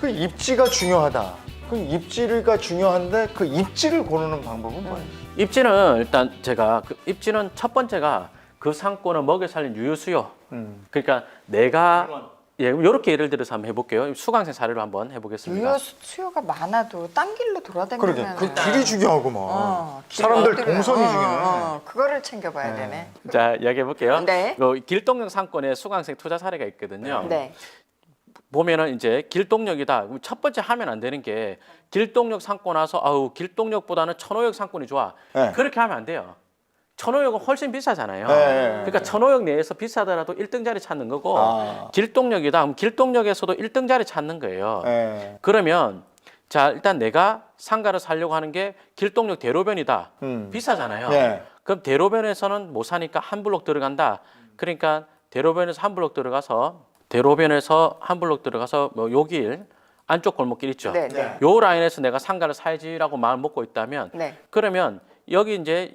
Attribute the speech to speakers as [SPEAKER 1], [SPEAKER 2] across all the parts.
[SPEAKER 1] 그 입지가 중요하다. 그 입지가 중요한데 그 입지를 고르는 방법은 뭐예요?
[SPEAKER 2] 입지는 일단 제가 입지는 첫 번째가 그 상권을 먹여 살린 유효수요. 그러니까 내가 이렇게 예를 들어서 한번 해볼게요. 수강생 사례로 한번 해보겠습니다.
[SPEAKER 3] 유효 수요가 많아도 딴 길로 돌아다니면
[SPEAKER 1] 그러게 그 길이 중요하구만.
[SPEAKER 3] 길이
[SPEAKER 1] 사람들
[SPEAKER 3] 어디로
[SPEAKER 1] 동선이
[SPEAKER 3] 가?
[SPEAKER 1] 중요해.
[SPEAKER 3] 그거를 챙겨봐야
[SPEAKER 1] 네.
[SPEAKER 3] 되네.
[SPEAKER 2] 자, 이야기해볼게요.
[SPEAKER 3] 네.
[SPEAKER 2] 길동역 상권에 수강생 투자 사례가 있거든요.
[SPEAKER 3] 네.
[SPEAKER 2] 보면은 이제 길동역이다. 그럼 첫 번째 하면 안 되는 게 길동역 상권 와서 아우 길동역보다는 천호역 상권이 좋아.
[SPEAKER 1] 네.
[SPEAKER 2] 그렇게 하면 안 돼요. 천호역은 훨씬 비싸잖아요.
[SPEAKER 1] 네.
[SPEAKER 2] 그러니까 천호역 내에서 비싸더라도 1등 자리 찾는 거고
[SPEAKER 1] 아.
[SPEAKER 2] 길동역이다. 그럼 길동역에서도 1등 자리 찾는 거예요.
[SPEAKER 1] 네.
[SPEAKER 2] 그러면 자 일단 내가 상가를 사려고 하는 게 길동역 대로변이다. 비싸잖아요.
[SPEAKER 1] 네.
[SPEAKER 2] 그럼 대로변에서는 못 사니까 한 블록 들어간다. 그러니까 대로변에서 한 블록 들어가서 뭐 요길 안쪽 골목길 있죠.
[SPEAKER 3] 네, 네.
[SPEAKER 2] 요 라인에서 내가 상가를 사야지라고 마음 먹고 있다면
[SPEAKER 3] 네.
[SPEAKER 2] 그러면 여기 이제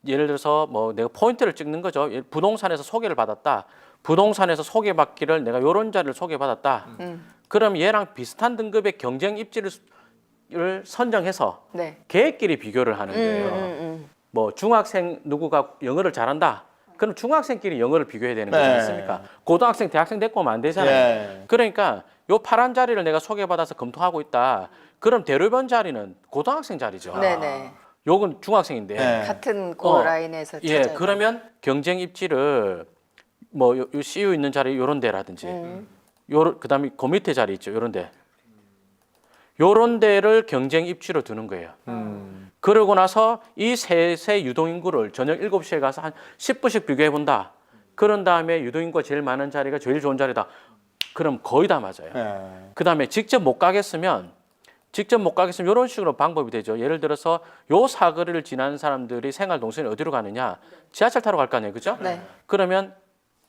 [SPEAKER 2] 예를 들어서 뭐 내가 포인트를 찍는 거죠. 부동산에서 소개를 받았다. 부동산에서 소개받기를 내가 요런 자리를 소개받았다. 그럼 얘랑 비슷한 등급의 경쟁 입지를 선정해서
[SPEAKER 3] 네.
[SPEAKER 2] 걔끼리 비교를 하는 거예요. 뭐 중학생 누구가 영어를 잘한다. 그럼 중학생끼리 영어를 비교해야 되는 거지
[SPEAKER 1] 네.
[SPEAKER 2] 않습니까? 고등학생, 대학생 데리고 오면 안 되잖아요.
[SPEAKER 1] 네.
[SPEAKER 2] 그러니까 요 파란 자리를 내가 소개받아서 검토하고 있다. 그럼 대로변 자리는 고등학생 자리죠.
[SPEAKER 3] 네네.
[SPEAKER 2] 요건 중학생인데.
[SPEAKER 1] 네.
[SPEAKER 3] 같은 그
[SPEAKER 2] 어,
[SPEAKER 3] 라인에서
[SPEAKER 2] 예,
[SPEAKER 3] 찾아야
[SPEAKER 2] 그러면 경쟁 입지를 뭐 요 CU 있는 자리 요런 데라든지 요 그다음에 그 밑에 자리 있죠. 요런 데. 요런 데를 경쟁 입지로 두는 거예요. 그러고 나서 이 세 유동인구를 저녁 7시에 가서 한 10분씩 비교해 본다. 그런 다음에 유동인구가 제일 많은 자리가 제일 좋은 자리다. 그럼 거의 다 맞아요.
[SPEAKER 1] 네.
[SPEAKER 2] 그다음에 직접 못 가겠으면 이런 식으로 방법이 되죠. 예를 들어서 요 사거리를 지나는 사람들이 생활 동선이 어디로 가느냐? 지하철 타러 갈 거 아니에요. 그죠?
[SPEAKER 3] 네.
[SPEAKER 2] 그러면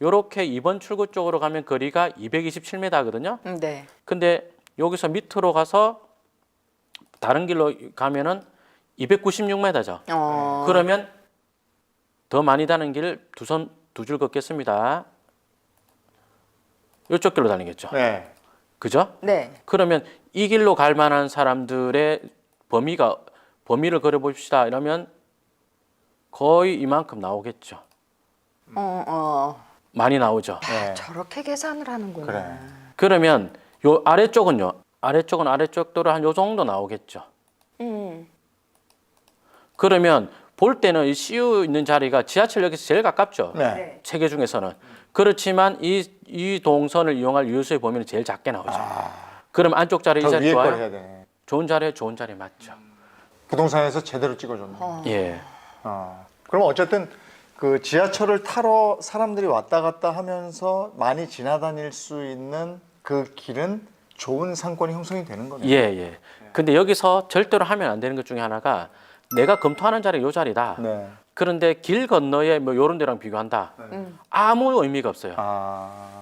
[SPEAKER 2] 요렇게 2번 출구 쪽으로 가면 거리가 227m거든요.
[SPEAKER 3] 네.
[SPEAKER 2] 근데 여기서 밑으로 가서 다른 길로 가면은 296m죠. 그러면 더 많이 다는 길 두 줄 걷겠습니다. 이쪽 길로 다니겠죠.
[SPEAKER 1] 네.
[SPEAKER 2] 그죠?
[SPEAKER 3] 네.
[SPEAKER 2] 그러면 이 길로 갈 만한 사람들의 범위를 그려 봅시다. 이러면 거의 이만큼 나오겠죠. 많이 나오죠.
[SPEAKER 1] 네.
[SPEAKER 3] 저렇게 계산을 하는구나.
[SPEAKER 1] 그래.
[SPEAKER 2] 그러면 요 아래쪽은요. 아래쪽은 아래쪽도로 한 요 정도 나오겠죠. 그러면 볼 때는 이 CU 있는 자리가 지하철역에서 제일 가깝죠.
[SPEAKER 1] 네.
[SPEAKER 2] 체계 중에서는. 그렇지만 이 동선을 이용할 유효수의 범위는 제일 작게 나오죠. 그럼 안쪽 자리 이
[SPEAKER 1] 더
[SPEAKER 2] 자리
[SPEAKER 1] 위에 걸
[SPEAKER 2] 좋아요?
[SPEAKER 1] 해야 되네.
[SPEAKER 2] 좋은 자리 맞죠.
[SPEAKER 1] 부동산에서 제대로 찍어줬네.
[SPEAKER 2] 예.
[SPEAKER 1] 그럼 어쨌든 그 지하철을 타러 사람들이 왔다 갔다 하면서 많이 지나다닐 수 있는 그 길은 좋은 상권이 형성이 되는 거네요.
[SPEAKER 2] 예. 근데 여기서 절대로 하면 안 되는 것 중에 하나가 내가 검토하는 자리가 요 자리다.
[SPEAKER 1] 네.
[SPEAKER 2] 그런데 길 건너에 뭐 요런 데랑 비교한다. 아무 의미가 없어요.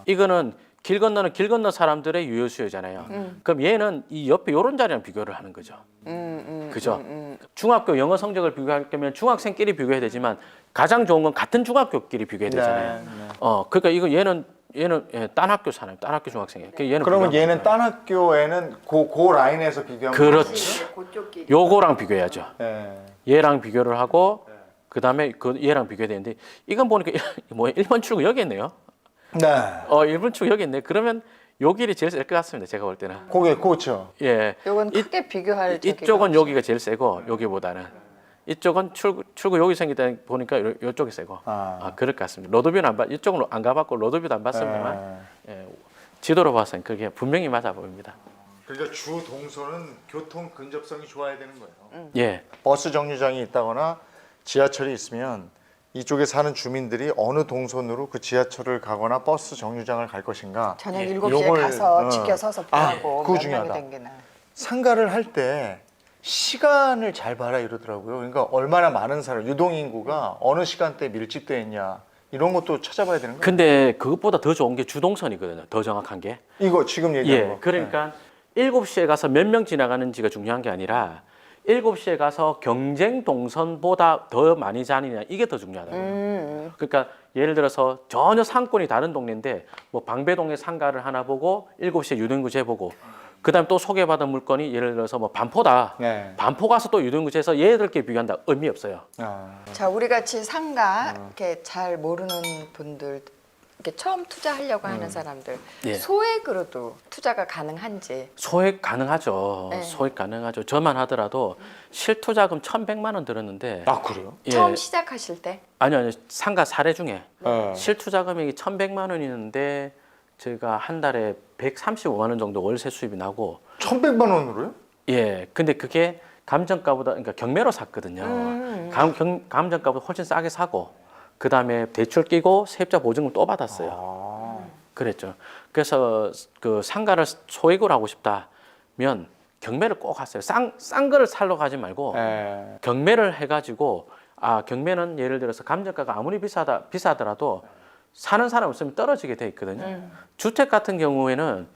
[SPEAKER 2] 이거는 길 건너 사람들의 유효수요잖아요. 그럼 얘는 이 옆에 요런 자리랑 비교를 하는 거죠. 그죠? 중학교 영어 성적을 비교할 거면 중학생끼리 비교해야 되지만 가장 좋은 건 같은 중학교끼리 비교해야 되잖아요.
[SPEAKER 1] 네.
[SPEAKER 2] 그러니까 이거 얘는 딴 학교 사람, 딴 학교 중학생이에요. 그러니까 얘는
[SPEAKER 1] 그러면
[SPEAKER 2] 비교하면
[SPEAKER 1] 얘는 딴 학교에는 그 라인에서 비교하면
[SPEAKER 2] 그렇지.
[SPEAKER 3] 그쪽 길.
[SPEAKER 2] 요거랑 비교해야죠.
[SPEAKER 1] 네.
[SPEAKER 2] 얘랑 비교를 하고 그다음에 얘랑 비교해야 되는데 이건 보니까 뭐 1번 출구 여기 있네요.
[SPEAKER 1] 네.
[SPEAKER 2] 1번 출구 여기 있네. 그러면 요 길이 제일 셀 것 같습니다. 제가 볼 때는.
[SPEAKER 1] 그게 그렇죠.
[SPEAKER 2] 예.
[SPEAKER 3] 요건 크게 비교할
[SPEAKER 2] 이쪽은 여기가 제일 세고 여기보다는 이쪽은 출구 여기 생기다 보니까 요쪽이 세고. 그럴 것 같습니다. 로드뷰는 이쪽은 안 가봤고 로드뷰도 안 봤습니다만 예, 지도로 봐서는 그게 분명히 맞아 보입니다.
[SPEAKER 1] 그러니까 주 동선은 교통 근접성이 좋아야 되는 거예요.
[SPEAKER 2] 예.
[SPEAKER 1] 버스 정류장이 있다거나 지하철이 있으면 이쪽에 사는 주민들이 어느 동선으로 그 지하철을 가거나 버스 정류장을 갈 것인가.
[SPEAKER 3] 저녁 7시에
[SPEAKER 1] 요걸,
[SPEAKER 3] 가서 지켜 서서 보고
[SPEAKER 1] 그거
[SPEAKER 3] 몇
[SPEAKER 1] 중요하다.
[SPEAKER 3] 명이 댕기나.
[SPEAKER 1] 상가를 할 때 시간을 잘 봐라 이러더라고요. 그러니까 얼마나 많은 사람, 유동인구가 어느 시간대에 밀집되어 있냐 이런 것도 찾아봐야 되는 거예요.
[SPEAKER 2] 근데 그것보다 더 좋은 게 주동선이거든요. 더 정확한 게.
[SPEAKER 1] 이거 지금 얘기한 거.
[SPEAKER 2] 그러니까 7시에 가서 몇 명 지나가는지가 중요한 게 아니라 7시에 가서 경쟁 동선보다 더 많이 다니냐 이게 더 중요하다고요. 그러니까 예를 들어서 전혀 상권이 다른 동네인데 뭐 방배동에 상가를 하나 보고 7시에 유동인구 재보고 그다음에 또 소개받은 물건이 예를 들어서 뭐 반포다.
[SPEAKER 1] 네.
[SPEAKER 2] 반포 가서 또 유동구치해서 얘들끼리 비교한다. 의미 없어요.
[SPEAKER 3] 자, 우리 같이 상가 이렇게 잘 모르는 분들, 이렇게 처음 투자하려고 하는 사람들,
[SPEAKER 2] 예.
[SPEAKER 3] 소액으로도 투자가 가능한지.
[SPEAKER 2] 소액 가능하죠.
[SPEAKER 3] 네.
[SPEAKER 2] 소액 가능하죠. 저만 하더라도 실투자금 1,100만 원 들었는데
[SPEAKER 1] 아 그래요?
[SPEAKER 2] 예.
[SPEAKER 3] 처음 시작하실 때?
[SPEAKER 2] 아니요. 상가 사례 중에
[SPEAKER 1] 네.
[SPEAKER 2] 실투자 금액이 1,100만 원이었는데 제가 한 달에 135만 원 정도 월세 수입이 나고
[SPEAKER 1] 1,100만 원으로요?
[SPEAKER 2] 예. 근데 그게 감정가보다 그러니까 경매로 샀거든요. 감정가보다 훨씬 싸게 사고 그다음에 대출 끼고 세입자 보증금 또 받았어요.
[SPEAKER 1] 아.
[SPEAKER 2] 그랬죠. 그래서 그 상가를 소액으로 하고 싶다면 경매를 꼭 하세요. 싼 거를 살러 가지 말고
[SPEAKER 1] 네.
[SPEAKER 2] 경매를 해가지고 경매는 예를 들어서 감정가가 아무리 비싸더라도 사는 사람 없으면 떨어지게 돼 있거든요. 주택 같은 경우에는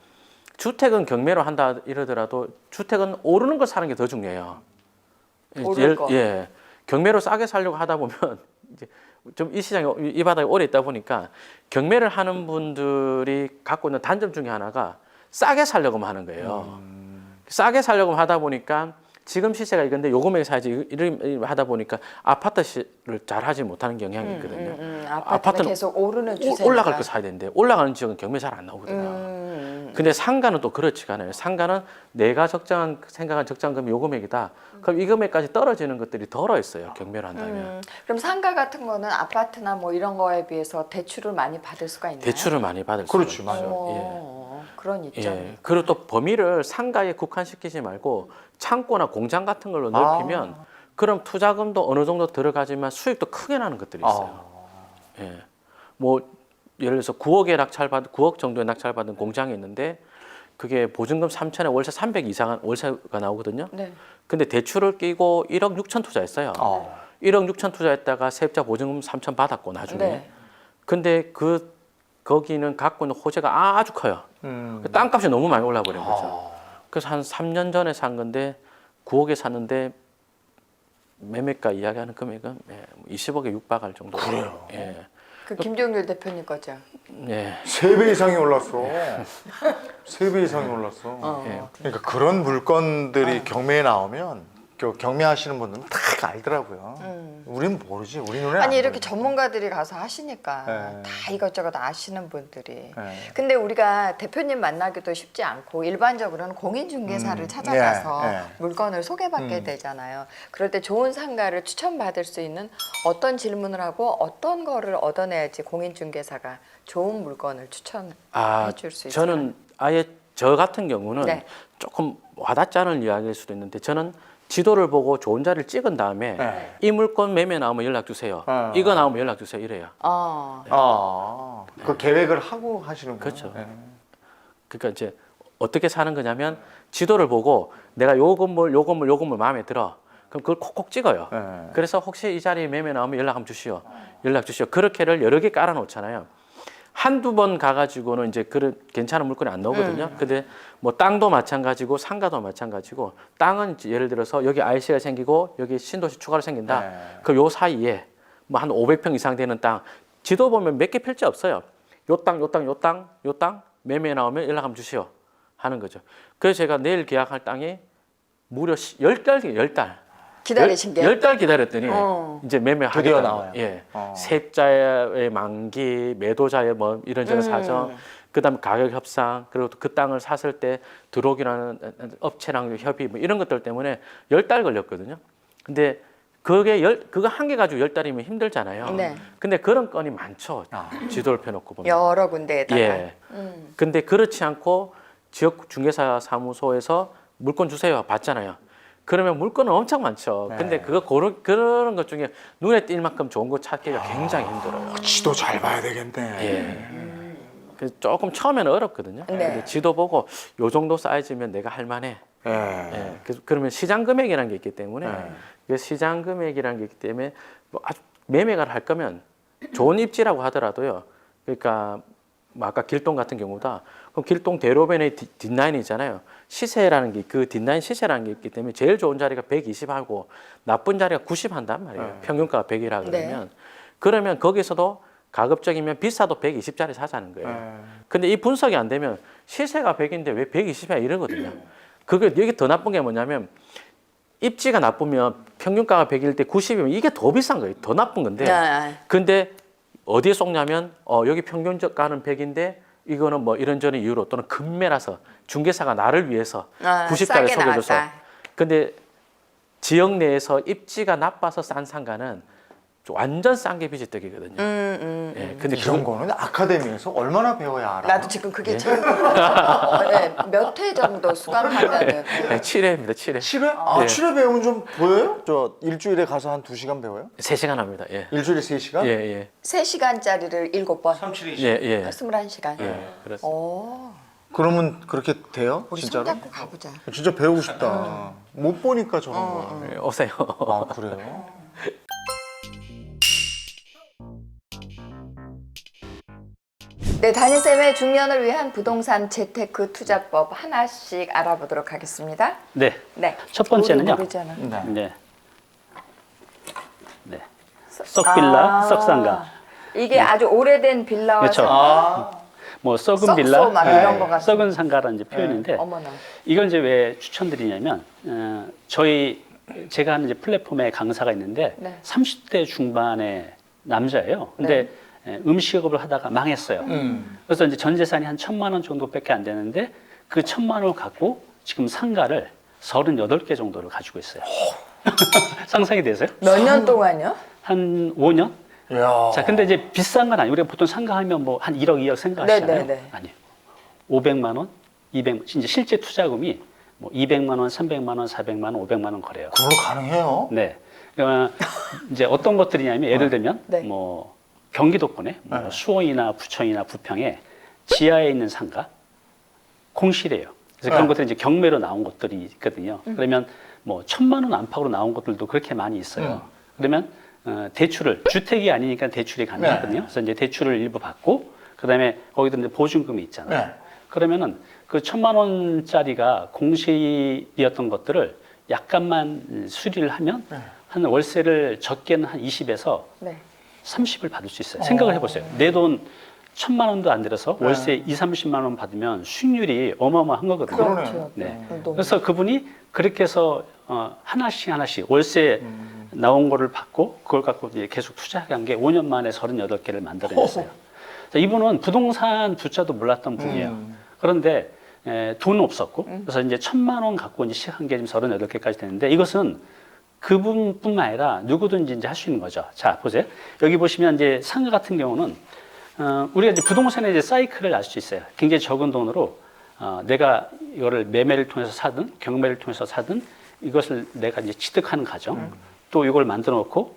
[SPEAKER 2] 주택은 경매로 한다 이러더라도 주택은 오르는 걸 사는 게 더 중요해요.
[SPEAKER 3] 오를 거.
[SPEAKER 2] 예, 경매로 싸게 살려고 하다 보면 이제 좀 이 시장에 이 바닥에 오래 있다 보니까 경매를 하는 분들이 갖고 있는 단점 중에 하나가 싸게 살려고만 하는 거예요. 싸게 살려고 하다 보니까 지금 시세가 이건데 요금에 사야지 이런 하다 보니까 아파트를 잘 하지 못하는 경향이 있거든요.
[SPEAKER 3] 아파트는
[SPEAKER 2] 아파트는
[SPEAKER 3] 계속 오르는 추세니까.
[SPEAKER 2] 올라갈 거 사야 되는데 올라가는 지역은 경매 잘 안 나오거든요. 근데 상가는 또 그렇지가 않아요. 상가는 내가 생각한 적정한 금이 요 금액이다. 그럼 이 금액까지 떨어지는 것들이 덜어 있어요. 경매를 한다면.
[SPEAKER 3] 그럼 상가 같은 거는 아파트나 뭐 이런 거에 비해서 대출을 많이 받을 수가 있나요?
[SPEAKER 2] 대출을 많이 받을 수
[SPEAKER 1] 그렇지,
[SPEAKER 2] 있어요.
[SPEAKER 1] 맞아요.
[SPEAKER 3] 그런 이점.
[SPEAKER 2] 예. 그리고 또 범위를 상가에 국한시키지 말고 창고나 공장 같은 걸로 넓히면 그럼 투자금도 어느 정도 들어가지만 수익도 크게 나는 것들이 있어요. 예. 뭐 예를 들어서 9억 정도의 낙찰받은 공장이 있는데 그게 보증금 3천에 월세 300 이상한 월세가 나오거든요.
[SPEAKER 3] 네.
[SPEAKER 2] 근데 대출을 끼고 1억 6천 투자했어요. 1억 6천 투자했다가 세입자 보증금 3천 받았고 나중에.
[SPEAKER 3] 네.
[SPEAKER 2] 근데 거기는 갖고 있는 호재가 아주 커요. 그 땅값이 너무 많이 올라 버린 거죠. 그래서 한 3년 전에 산 건데 9억에 샀는데 매매가 이야기하는 금액은 20억에 육박할 정도. 그래요. 예.
[SPEAKER 3] 그 김종률 대표님 거죠.
[SPEAKER 2] 예.
[SPEAKER 1] 3배 이상이 올랐어. 3배 이상이 올랐어.
[SPEAKER 2] 예.
[SPEAKER 1] 그러니까 그런 물건들이 경매에 나오면 경매하시는 분들은 다 알더라고요. 우리는 모르지. 우리 눈에
[SPEAKER 3] 아니 이렇게 전문가들이 가서 하시니까
[SPEAKER 1] 네.
[SPEAKER 3] 다 이것저것 아시는 분들이.
[SPEAKER 1] 네.
[SPEAKER 3] 근데 우리가 대표님 만나기도 쉽지 않고 일반적으로는 공인중개사를 찾아가서
[SPEAKER 1] 네, 네.
[SPEAKER 3] 물건을 소개받게 되잖아요. 그럴 때 좋은 상가를 추천받을 수 있는 어떤 질문을 하고 어떤 거를 얻어내야지 공인중개사가 좋은 물건을 추천해 줄 수 있어요.
[SPEAKER 2] 저는 아예 저 같은 경우는
[SPEAKER 3] 네.
[SPEAKER 2] 조금 와닿지 않은 이야기일 수도 있는데 저는 지도를 보고 좋은 자리를 찍은 다음에
[SPEAKER 1] 네.
[SPEAKER 2] 이 물건 매매 나오면 연락 주세요. 이거 나오면 연락 주세요. 이래요.
[SPEAKER 1] 그 계획을 하고 하시는 거예요.
[SPEAKER 2] 그렇죠.
[SPEAKER 1] 네.
[SPEAKER 2] 그러니까 이제 어떻게 사는 거냐면 지도를 보고 내가 요 건물 마음에 들어. 그럼 그걸 콕콕 찍어요.
[SPEAKER 1] 네.
[SPEAKER 2] 그래서 혹시 이 자리에 매매 나오면 연락 한번 주시오. 연락 주시오. 그렇게를 여러 개 깔아 놓잖아요. 한두 번 가가지고는 이제 괜찮은 물건이 안 나오거든요. 근데 뭐 땅도 마찬가지고 상가도 마찬가지고 땅은 이제 예를 들어서 여기 IC가 생기고 여기 신도시 추가로 생긴다.
[SPEAKER 1] 네.
[SPEAKER 2] 그럼 요 사이에 뭐 한 500평 이상 되는 땅 지도 보면 몇 개 필지 없어요. 요 땅 매매 나오면 연락 한번 주시오 하는 거죠. 그래서 제가 내일 계약할 땅이 무려 10달
[SPEAKER 3] 기다리신 게.
[SPEAKER 2] 10달 기다렸더니 이제
[SPEAKER 1] 드디어
[SPEAKER 2] 매매하겠다는
[SPEAKER 1] 나와요.
[SPEAKER 2] 거예요. 예.
[SPEAKER 1] 어.
[SPEAKER 2] 세입자의 만기, 매도자의 뭐 이런저런 사정, 그다음에 가격 협상, 그리고 또 그 땅을 샀을 때 들어오기라는 업체랑 협의 뭐 이런 것들 때문에 10달 걸렸거든요. 근데 그거 한 개 가지고 10달이면 힘들잖아요.
[SPEAKER 3] 네.
[SPEAKER 2] 근데 그런 건이 많죠. 지도를 펴놓고 보면.
[SPEAKER 3] 여러 군데에다가.
[SPEAKER 2] 예. 근데 그렇지 않고 지역 중개사 사무소에서 물건 주세요 받잖아요. 그러면 물건은 엄청 많죠. 근데 그런 것 중에 눈에 띌 만큼 좋은 거 찾기가 굉장히 힘들어요.
[SPEAKER 1] 지도 잘 봐야 되겠네.
[SPEAKER 2] 예. 그래서 조금 처음에는 어렵거든요.
[SPEAKER 3] 네.
[SPEAKER 2] 근데 지도 보고 요 정도 사이즈면 내가 할 만해.
[SPEAKER 1] 예.
[SPEAKER 2] 예. 그러면 시장 금액이라는 게 있기 때문에
[SPEAKER 1] 네.
[SPEAKER 2] 그 시장 금액이라는 게 있기 때문에 뭐 아주 매매가를 할 거면 좋은 입지라고 하더라도요. 그러니까 뭐 아까 길동 같은 경우다. 그럼 길동 대로변의 뒷라인이 있잖아요. 시세라는 게 그 뒷라인 시세라는 게 있기 때문에 제일 좋은 자리가 120하고 나쁜 자리가 90 한단 말이에요. 평균가가 100이라 그러면 그러면 거기서도 가급적이면 비싸도 120짜리 사자는 거예요.
[SPEAKER 1] 네.
[SPEAKER 2] 근데 이 분석이 안 되면 시세가 100인데 왜 120이야 이러거든요. 그게 여기 더 나쁜 게 뭐냐면 입지가 나쁘면 평균가가 100일 때 90이면 이게 더 비싼 거예요. 더 나쁜 건데.
[SPEAKER 3] 네.
[SPEAKER 2] 근데 어디에 속냐면 여기 평균가는 100인데 이거는 뭐 이런저런 이유로 또는 급매라서 중개사가 나를 위해서 90짜리
[SPEAKER 3] 싸게
[SPEAKER 2] 속여줘서.
[SPEAKER 3] 나왔다.
[SPEAKER 2] 근데 지역 내에서 입지가 나빠서 싼 상가는 완전 싼 게 비지떡이거든요. 예, 근데
[SPEAKER 1] 이런 거는 아카데미에서 얼마나 배워야 알아?
[SPEAKER 3] 나도 지금 그게 제일 몇 회 정도 수강하면은
[SPEAKER 2] 네, 7회입니다. 7회.
[SPEAKER 1] 7회? 아,
[SPEAKER 2] 네.
[SPEAKER 1] 7회 배우면 좀 보여요? 저 일주일에 가서 한 2시간 배워요?
[SPEAKER 2] 3시간 합니다. 예.
[SPEAKER 1] 일주일에 3시간?
[SPEAKER 2] 예, 예.
[SPEAKER 3] 3시간짜리를 7번,
[SPEAKER 1] 3720.
[SPEAKER 2] 예, 예.
[SPEAKER 3] 21시간.
[SPEAKER 2] 예. 그렇습니다.
[SPEAKER 3] 오,
[SPEAKER 1] 그러면 그렇게 돼요?
[SPEAKER 3] 우리
[SPEAKER 1] 진짜로?
[SPEAKER 3] 손잡고 가보자.
[SPEAKER 1] 진짜 배우고 싶다. 못 보니까 저런 걸.
[SPEAKER 2] 예, 오세요.
[SPEAKER 1] 아, 그래요?
[SPEAKER 3] 네, 담임쌤의 중년을 위한 부동산 재테크 투자법 하나씩 알아보도록 하겠습니다.
[SPEAKER 4] 네.
[SPEAKER 3] 네.
[SPEAKER 4] 첫 번째는요.
[SPEAKER 3] 우리 모르잖아.
[SPEAKER 1] 네.
[SPEAKER 4] 네. 네. 썩빌라, 썩상가.
[SPEAKER 3] 이게 아주 오래된 빌라와
[SPEAKER 4] 그렇죠.
[SPEAKER 1] 아,
[SPEAKER 4] 뭐 썩은
[SPEAKER 3] 썩소
[SPEAKER 4] 빌라,
[SPEAKER 3] 막 이런 거 같은.
[SPEAKER 4] 썩은 상가라는 이제 표현인데
[SPEAKER 3] 어머나.
[SPEAKER 4] 이걸 이제 왜 추천드리냐면 제가 하는 이제 플랫폼에 강사가 있는데
[SPEAKER 3] 네.
[SPEAKER 4] 30대 중반의 남자예요. 근데 음식업을 하다가 망했어요. 그래서 이제 전 재산이 한 1,000만 원 정도밖에 안 되는데 그 1,000만 원을 갖고 지금 상가를 38개 정도를 가지고 있어요. 상상이 되세요?
[SPEAKER 3] 몇 년 동안요?
[SPEAKER 4] 한 5년?
[SPEAKER 1] 야.
[SPEAKER 4] 자, 근데 이제 비싼 건 아니에요. 우리가 보통 상가하면 뭐 한 1억, 2억 생각하시잖아요.
[SPEAKER 3] 네, 네, 네.
[SPEAKER 4] 아니에요. 500만 원, 200만 원, 이제 실제 투자금이 뭐 200만 원, 300만 원, 400만 원, 500만 원 거래요.
[SPEAKER 1] 그걸로 가능해요?
[SPEAKER 4] 네. 이제 어떤 것들이냐면 예를 들면
[SPEAKER 3] 네.
[SPEAKER 4] 뭐 경기도권에 뭐
[SPEAKER 1] 네.
[SPEAKER 4] 수원이나 부천이나 부평에 지하에 있는 상가 공실이에요. 그래서 그런
[SPEAKER 1] 네.
[SPEAKER 4] 것들이 이제 경매로 나온 것들이 있거든요. 그러면 뭐 1,000만 원 안팎으로 나온 것들도 그렇게 많이 있어요. 그러면 대출을 주택이 아니니까 대출이 가능하거든요. 그래서 이제 대출을 일부 받고 그다음에 거기도 이제 보증금이 있잖아요.
[SPEAKER 1] 네.
[SPEAKER 4] 그러면은 그 1,000만 원짜리가 공실이었던 것들을 약간만 수리를 하면 한 월세를 적게는 한 20에서
[SPEAKER 3] 네.
[SPEAKER 4] 30을 받을 수 있어요. 생각을 해보세요. 내 돈 1,000만 원도 안 들어서 월세 2, 30만 원 받으면 수익률이 어마어마한 거거든요.
[SPEAKER 3] 그렇죠.
[SPEAKER 4] 네.
[SPEAKER 3] 너무.
[SPEAKER 4] 그래서 그분이 그렇게 해서 하나씩 월세 나온 거를 받고 그걸 갖고 이제 계속 투자한 게 5년 만에 38개를 만들어냈어요. 자, 이분은 부동산 부자도 몰랐던 분이에요. 그런데 돈은 없었고 그래서 이제 1,000만 원 갖고 이제 시작한 게 지금 38개까지 되는데 이것은 그분뿐만 아니라 누구든지 이제 할 수 있는 거죠. 자, 보세요. 여기 보시면 이제 상가 같은 경우는 우리가 이제 부동산의 이제 사이클을 알 수 있어요. 굉장히 적은 돈으로 내가 이거를 매매를 통해서 사든 경매를 통해서 사든 이것을 내가 이제 취득하는 과정, 또 이걸 만들어 놓고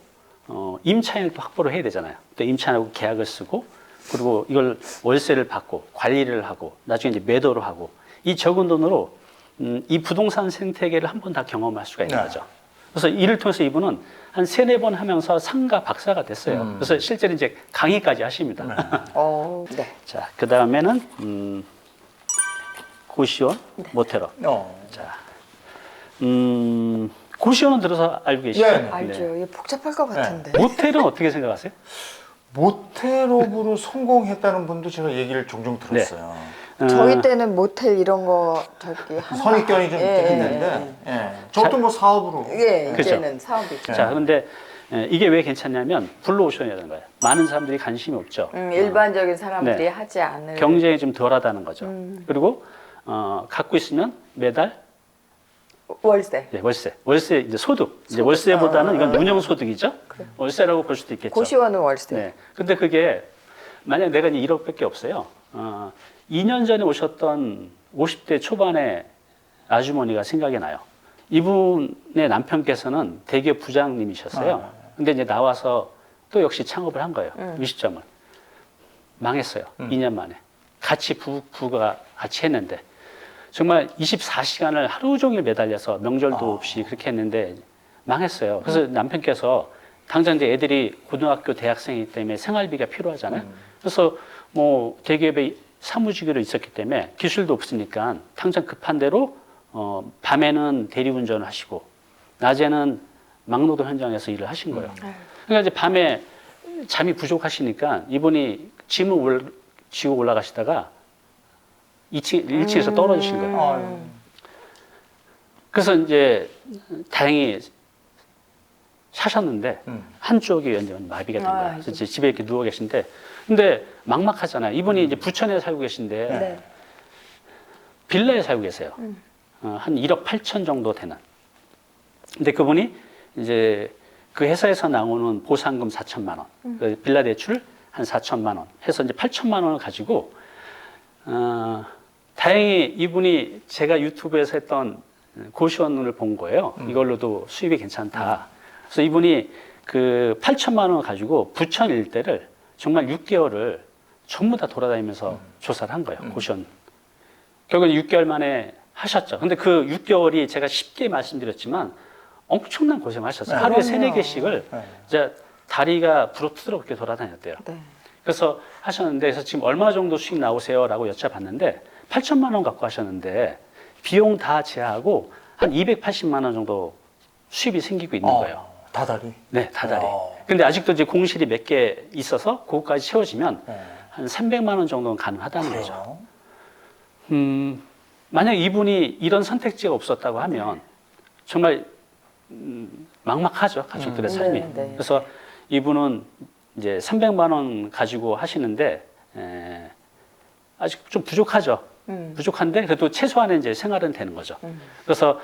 [SPEAKER 4] 임차인을 또 확보를 해야 되잖아요. 또 임차인하고 계약을 쓰고 그리고 이걸 월세를 받고 관리를 하고 나중에 이제 매도를 하고 이 적은 돈으로 이 부동산 생태계를 한 번 다 경험할 수가 있는
[SPEAKER 1] 네.
[SPEAKER 4] 거죠. 그래서 이를 통해서 이분은 한 3-4번 하면서 상가 박사가 됐어요. 그래서 실제로 이제 강의까지 하십니다.
[SPEAKER 3] 네.
[SPEAKER 4] 자, 그 다음에는 고시원 모테로. 자, 고시원은 들어서 알고 계시죠?
[SPEAKER 1] 네.
[SPEAKER 3] 알죠. 이게 복잡할 것 같은데.
[SPEAKER 4] 모텔은 어떻게 생각하세요?
[SPEAKER 1] 모텔업으로 성공했다는 분도 제가 얘기를 종종 들었어요.
[SPEAKER 3] 저희 때는 모텔 이런 거 저기 하나
[SPEAKER 1] 선입견이 좀 있긴 했는데, 저도 뭐 사업으로.
[SPEAKER 3] 예,
[SPEAKER 4] 그죠.
[SPEAKER 3] 이제는 사업이죠.
[SPEAKER 4] 자, 그런데 이게 왜 괜찮냐면 블루오션이라는 거예요. 많은 사람들이 관심이 없죠.
[SPEAKER 3] 일반적인 사람들이
[SPEAKER 4] 네.
[SPEAKER 3] 하지 않을
[SPEAKER 4] 경쟁이 좀 덜하다는 거죠. 그리고 갖고 있으면 매달
[SPEAKER 3] 월세.
[SPEAKER 4] 월세 이제 소득. 이제 월세보다는 이건 운영 소득이죠. 월세라고 볼 수도 있겠죠.
[SPEAKER 3] 고시원은 월세.
[SPEAKER 4] 네. 근데 그게 만약 내가 이제 1억밖에 없어요. 2년 전에 오셨던 50대 초반의 아주머니가 생각이 나요. 이분의 남편께서는 대기업 부장님이셨어요. 근데 이제 나와서 또 역시 창업을 한 거예요. 음식점을. 망했어요. 2년 만에. 같이 부부가 같이 했는데 정말 24시간을 하루 종일 매달려서 명절도 없이 그렇게 했는데 망했어요. 그래서 남편께서 당장 이제 애들이 고등학교 대학생이기 때문에 생활비가 필요하잖아요. 그래서 뭐 대기업에 사무직으로 있었기 때문에 기술도 없으니까 당장 급한 대로 밤에는 대리운전을 하시고 낮에는 막노동 현장에서 일을 하신 거예요. 그러니까 이제 밤에 잠이 부족하시니까 이분이 짐을 지고 올라가시다가 1층에서 떨어지신 거예요.
[SPEAKER 1] 아유.
[SPEAKER 4] 그래서 이제 다행히 사셨는데 한쪽이 이제 마비가 된 거예요. 그래서 이제 집에 이렇게 누워 계신데, 근데 막막하잖아요. 이분이 이제 부천에 살고 계신데
[SPEAKER 3] 네.
[SPEAKER 4] 빌라에 살고 계세요. 한 1억 8천 정도 되는. 근데 그분이 이제 그 회사에서 나오는 보상금 4천만 원, 그 빌라 대출 한 4천만 원 해서 이제 8천만 원을 가지고 다행히 이분이 제가 유튜브에서 했던 고시원을 본 거예요. 이걸로도 수입이 괜찮다. 그래서 이분이 그 8천만 원을 가지고 부천 일대를 정말 6개월을 전부 다 돌아다니면서 조사를 한 거예요. 고시원. 결국은 6개월 만에 하셨죠. 근데 그 6개월이 제가 쉽게 말씀드렸지만 엄청난 고생을 하셨어요.
[SPEAKER 1] 네.
[SPEAKER 4] 하루에
[SPEAKER 3] 그럼요.
[SPEAKER 4] 3-4개씩을
[SPEAKER 1] 네.
[SPEAKER 4] 이제 다리가 부러뜨도록 그렇게 돌아다녔대요.
[SPEAKER 3] 네.
[SPEAKER 4] 그래서 하셨는데, 그래서 지금 얼마 정도 수익 나오세요? 라고 여쭤봤는데 8천만 원 갖고 하셨는데 비용 다 제하고 한 280만 원 정도 수입이 생기고 있는 거예요.
[SPEAKER 1] 다달이.
[SPEAKER 4] 네, 다달이.
[SPEAKER 1] 어.
[SPEAKER 4] 근데 아직도 이제 공실이 몇 개 있어서 그거까지 채워지면
[SPEAKER 1] 네.
[SPEAKER 4] 한 300만 원 정도는 가능하다는 거죠.
[SPEAKER 1] 그래요?
[SPEAKER 4] 만약 이분이 이런 선택지가 없었다고 하면 정말 막막하죠, 가족들의 삶이.
[SPEAKER 3] 네, 네.
[SPEAKER 4] 그래서 이분은 이제 300만 원 가지고 하시는데 아직 좀 부족하죠. 부족한데 그래도 최소한의 이제 생활은 되는 거죠. 그래서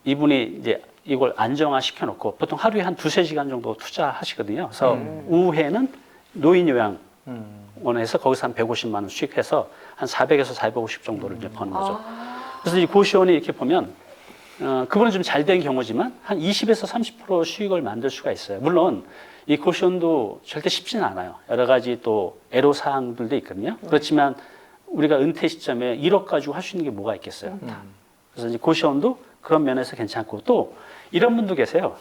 [SPEAKER 4] 이분이 이제 이걸 안정화 시켜놓고 보통 하루에 한 2-3시간 정도 투자하시거든요. 그래서 오후에는 노인요양원에서 거기서 한 150만 원 수익해서 한 400에서 450 정도를 이제 버는 거죠. 그래서 이 고시원이 이렇게 보면 그분은 좀 잘 된 경우지만 한 20에서 30% 수익을 만들 수가 있어요. 물론 이 고시원도 절대 쉽지는 않아요. 여러 가지 또 애로사항들도 있거든요. 그렇지만 우리가 은퇴 시점에 1억 가지고 할 수 있는 게 뭐가 있겠어요. 그래서 이제 고시원도 그런 면에서 괜찮고, 또 이런 분도 계세요.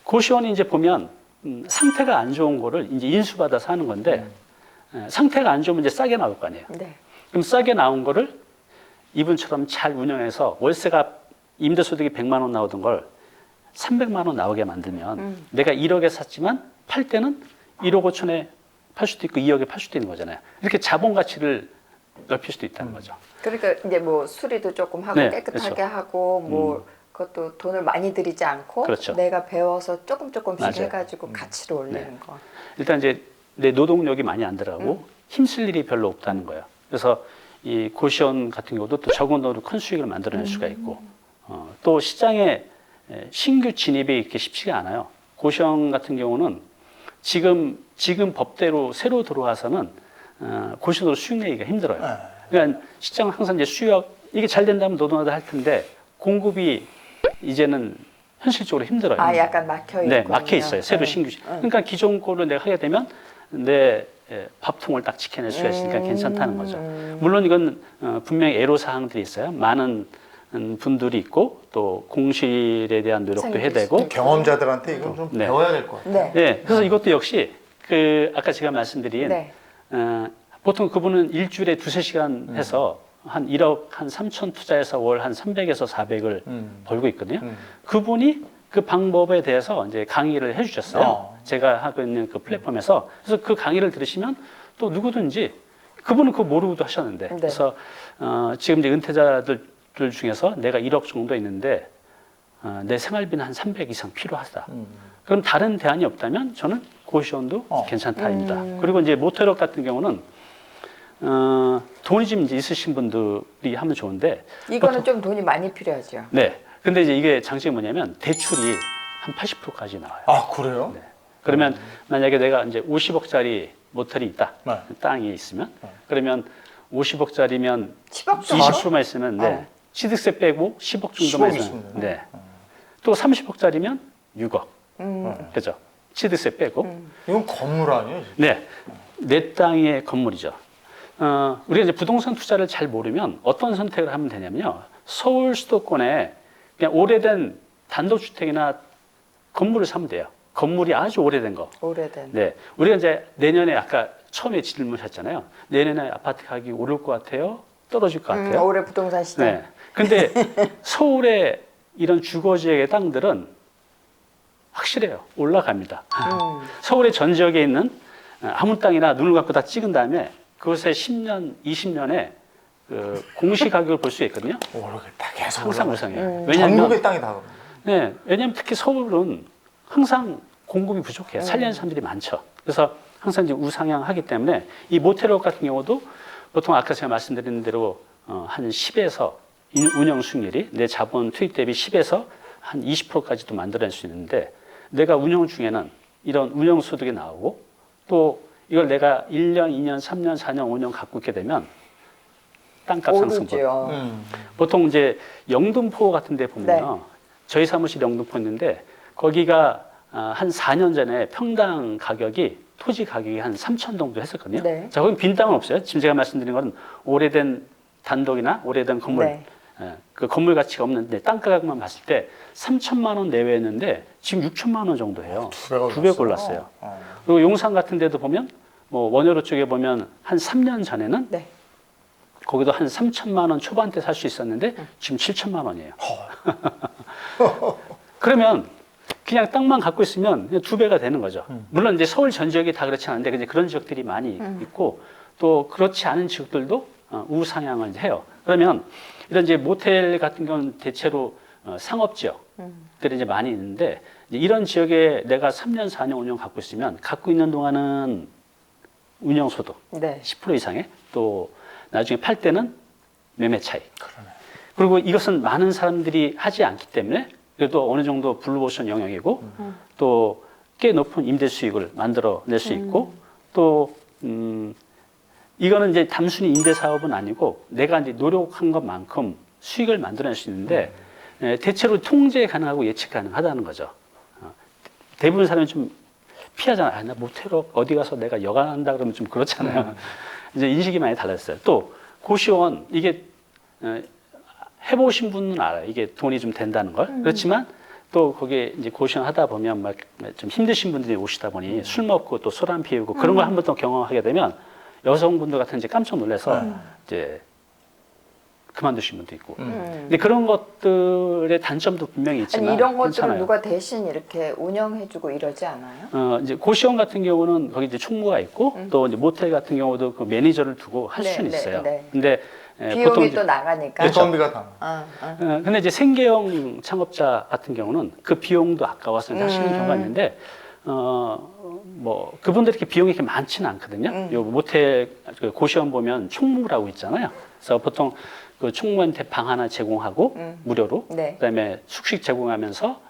[SPEAKER 4] 고시원이 이제 보면 상태가 안 좋은 거를 이제 인수받아서 하는 건데 상태가 안 좋으면 이제 싸게 나올 거 아니에요.
[SPEAKER 3] 네.
[SPEAKER 4] 그럼 싸게 나온 거를 이분처럼 잘 운영해서 월세가 임대소득이 100만 원 나오던 걸 300만 원 나오게 만들면 내가 1억에 샀지만 팔 때는 1억 5천에 팔 수도 있고 2억에 팔 수도 있는 거잖아요. 이렇게 자본 가치를 넓힐 수도 있다는 거죠.
[SPEAKER 3] 그러니까 이제 뭐 수리도 조금 하고
[SPEAKER 4] 네,
[SPEAKER 3] 깨끗하게
[SPEAKER 4] 그렇죠.
[SPEAKER 3] 하고 뭐 그것도 돈을 많이 들이지 않고
[SPEAKER 4] 그렇죠.
[SPEAKER 3] 내가 배워서 조금씩
[SPEAKER 4] 맞아요.
[SPEAKER 3] 해가지고 가치를 올리는 거.
[SPEAKER 4] 일단 이제 내 노동력이 많이 안 들어가고 힘쓸 일이 별로 없다는 거예요. 그래서 이 고시원 같은 경우도 또 적은 돈으로 큰 수익을 만들어낼 수가 있고 또 시장에 신규 진입이 이렇게 쉽지가 않아요. 고시원 같은 경우는 지금 법대로 새로 들어와서는 고시원으로 수익 내기가 힘들어요. 그러니까 시장은 항상 이제 이게 잘 된다면 노동하다 할 텐데 공급이 이제는 현실적으로 힘들어요.
[SPEAKER 3] 아, 약간 막혀 있고.
[SPEAKER 4] 네, 막혀 있어요. 새로 신규. 그러니까 기존 거를 내가 하게 되면 내 밥통을 딱 지켜낼 수가 있으니까 괜찮다는 거죠. 물론 이건 분명히 애로사항들이 있어요. 많은 분들이 있고 또 공실에 대한 노력도 해야 되고.
[SPEAKER 1] 경험자들한테 이건 좀
[SPEAKER 4] 네.
[SPEAKER 1] 배워야 될 것 같아요.
[SPEAKER 3] 네.
[SPEAKER 4] 네, 그래서 이것도 역시 그 아까 제가 말씀드린
[SPEAKER 3] 네.
[SPEAKER 4] 보통 그분은 일주일에 2-3시간 해서 한 1억 한 3천 투자해서 월 한 300에서 400을 벌고 있거든요. 그분이 그 방법에 대해서 이제 강의를 해주셨어요. 제가 하고 있는 그 플랫폼에서. 그래서 그 강의를 들으시면 또 누구든지 그분은 그거 모르고도 하셨는데.
[SPEAKER 3] 네.
[SPEAKER 4] 그래서 지금 이제 은퇴자들 중에서 내가 1억 정도 있는데 내 생활비는 한 300 이상 필요하다. 그럼 다른 대안이 없다면 저는 고시원도 괜찮다입니다. 그리고 이제 모텔업 같은 경우는 돈이 좀 이제 있으신 분들이 하면 좋은데
[SPEAKER 3] 이거는 좀 돈이 많이 필요하죠.
[SPEAKER 4] 네. 근데 이제 이게 장점이 뭐냐면 대출이 한 80%까지 나와요.
[SPEAKER 1] 아, 그래요?
[SPEAKER 4] 네. 그러면 만약에 내가 이제 50억짜리 모텔이 있다.
[SPEAKER 1] 네.
[SPEAKER 4] 땅이 있으면 그러면 50억짜리면
[SPEAKER 3] 10억 정도?
[SPEAKER 4] 20%만 있으면 네. 취득세 빼고 10억 정도만
[SPEAKER 1] 10억
[SPEAKER 4] 있으면
[SPEAKER 1] 있으면
[SPEAKER 4] 네. 또 30억짜리면 6억. 그죠? 취득세 빼고.
[SPEAKER 1] 이건 건물 아니에요? 진짜?
[SPEAKER 4] 네. 내 땅의 건물이죠. 우리가 이제 부동산 투자를 잘 모르면 어떤 선택을 하면 되냐면요. 서울 수도권에 그냥 오래된 단독주택이나 건물을 사면 돼요. 건물이 아주 오래된 거.
[SPEAKER 3] 오래된.
[SPEAKER 4] 네. 우리가 이제 내년에 아까 처음에 질문하셨잖아요. 내년에 아파트 가격이 오를 것 같아요? 떨어질 것 같아요?
[SPEAKER 3] 올해 부동산 시장.
[SPEAKER 4] 네. 근데 서울의 이런 주거지역의 땅들은 확실해요. 올라갑니다. 서울의 전 지역에 있는 아무 땅이나 눈을 감고 다 찍은 다음에 그것에 10년, 20년에 그 공시가격을 볼 수 있거든요.
[SPEAKER 1] 모르겠다. 계속
[SPEAKER 4] 항상
[SPEAKER 1] 올라가요.
[SPEAKER 4] 우상이에요.
[SPEAKER 1] 전국의 땅이 다.
[SPEAKER 4] 네, 왜냐하면 특히 서울은 항상 공급이 부족해요. 살려는 사람들이 많죠. 그래서 항상 이제 우상향하기 때문에 이 모텔업 같은 경우도 보통 아까 제가 말씀드린 대로 한 10에서 운영 수익률이 내 자본 투입 대비 10에서 한 20%까지도 만들어낼 수 있는데 내가 운영 중에는 이런 운영 소득이 나오고 또 이걸 내가 1년, 2년, 3년, 4년, 5년 갖고 있게 되면 땅값 상승분.
[SPEAKER 3] 오르죠.
[SPEAKER 4] 보통 이제 영등포 같은 데 보면요.
[SPEAKER 3] 네.
[SPEAKER 4] 저희 사무실 영등포 있는데 거기가 한 4년 전에 평당 가격이 토지 가격이 한 3천 정도 했었거든요.
[SPEAKER 3] 네.
[SPEAKER 4] 자, 거기 빈 땅은 없어요. 지금 제가 말씀드린 거는 오래된 단독이나 오래된 건물,
[SPEAKER 3] 네.
[SPEAKER 4] 그 건물 가치가 없는데 땅 가격만 봤을 때 3천만 원 내외였는데 지금 6천만 원 정도 해요. 두 배 올랐어요. 그리고 용산 같은 데도 보면 뭐 원효로 쪽에 보면 한 3년 전에는
[SPEAKER 3] 네.
[SPEAKER 4] 거기도 한 3천만 원 초반대 살 수 있었는데 지금 7천만 원이에요. 그러면 그냥 땅만 갖고 있으면 그냥 두 배가 되는 거죠. 물론 이제 서울 전 지역이 다 그렇지 않은데 이제 그런 지역들이 많이 있고 또 그렇지 않은 지역들도 우상향을 해요. 그러면 이런 이제 모텔 같은 경우는 대체로 상업 지역들이 이제 많이 있는데 이제 이런 지역에 내가 3년, 4년, 5년 갖고 있으면 갖고 있는 동안은 운영 소득
[SPEAKER 3] 네.
[SPEAKER 4] 10% 이상의 또 나중에 팔 때는 매매 차익. 그리고 이것은 많은 사람들이 하지 않기 때문에 그래도 어느 정도 블루오션 영역이고 또 꽤 높은 임대 수익을 만들어낼 수 있고 또 이거는 이제 단순히 임대 사업은 아니고 내가 이제 노력한 것만큼 수익을 만들어낼 수 있는데 대체로 통제 가능하고 예측 가능하다는 거죠. 대부분 사람이 좀 피하잖아요. 아, 나 모텔로 어디 가서 내가 여간한다 그러면 좀 그렇잖아요. 이제 인식이 많이 달랐어요. 또 고시원 이게 해보신 분은 알아요. 이게 돈이 좀 된다는 걸. 그렇지만 또 거기에 이제 고시원 하다 보면 막 좀 힘드신 분들이 오시다 보니 술 먹고 또 술 안 피우고 그런 걸 한 번 더 경험하게 되면 여성분들 같은 이제 깜짝 놀라서 이제 그만두신 분도 있고. 근데 그런 것들의 단점도 분명히 있지만
[SPEAKER 3] 아니, 이런 것들을
[SPEAKER 4] 괜찮아요.
[SPEAKER 3] 누가 대신 이렇게 운영해주고 이러지 않아요?
[SPEAKER 4] 이제 고시원 같은 경우는 거기 이제 총무가 있고 또 이제 모텔 같은 경우도 그 매니저를 두고 할
[SPEAKER 3] 네,
[SPEAKER 4] 수는
[SPEAKER 3] 네,
[SPEAKER 4] 있어요.
[SPEAKER 3] 네.
[SPEAKER 4] 근데 보통
[SPEAKER 3] 비용이
[SPEAKER 4] 이제
[SPEAKER 3] 또 나가니까.
[SPEAKER 1] 대전비가 다.
[SPEAKER 4] 근데 이제 생계형 창업자 같은 경우는 그 비용도 아까워서 이제 하시는 경우가 있는데 뭐 그분들이 이렇게 비용이 이렇게 많지는 않거든요. 요 모텔 그 고시원 보면 총무라고 있잖아요. 그래서 보통 그 총무한테 방 하나 제공하고 무료로
[SPEAKER 3] 네.
[SPEAKER 4] 그다음에 숙식 제공하면서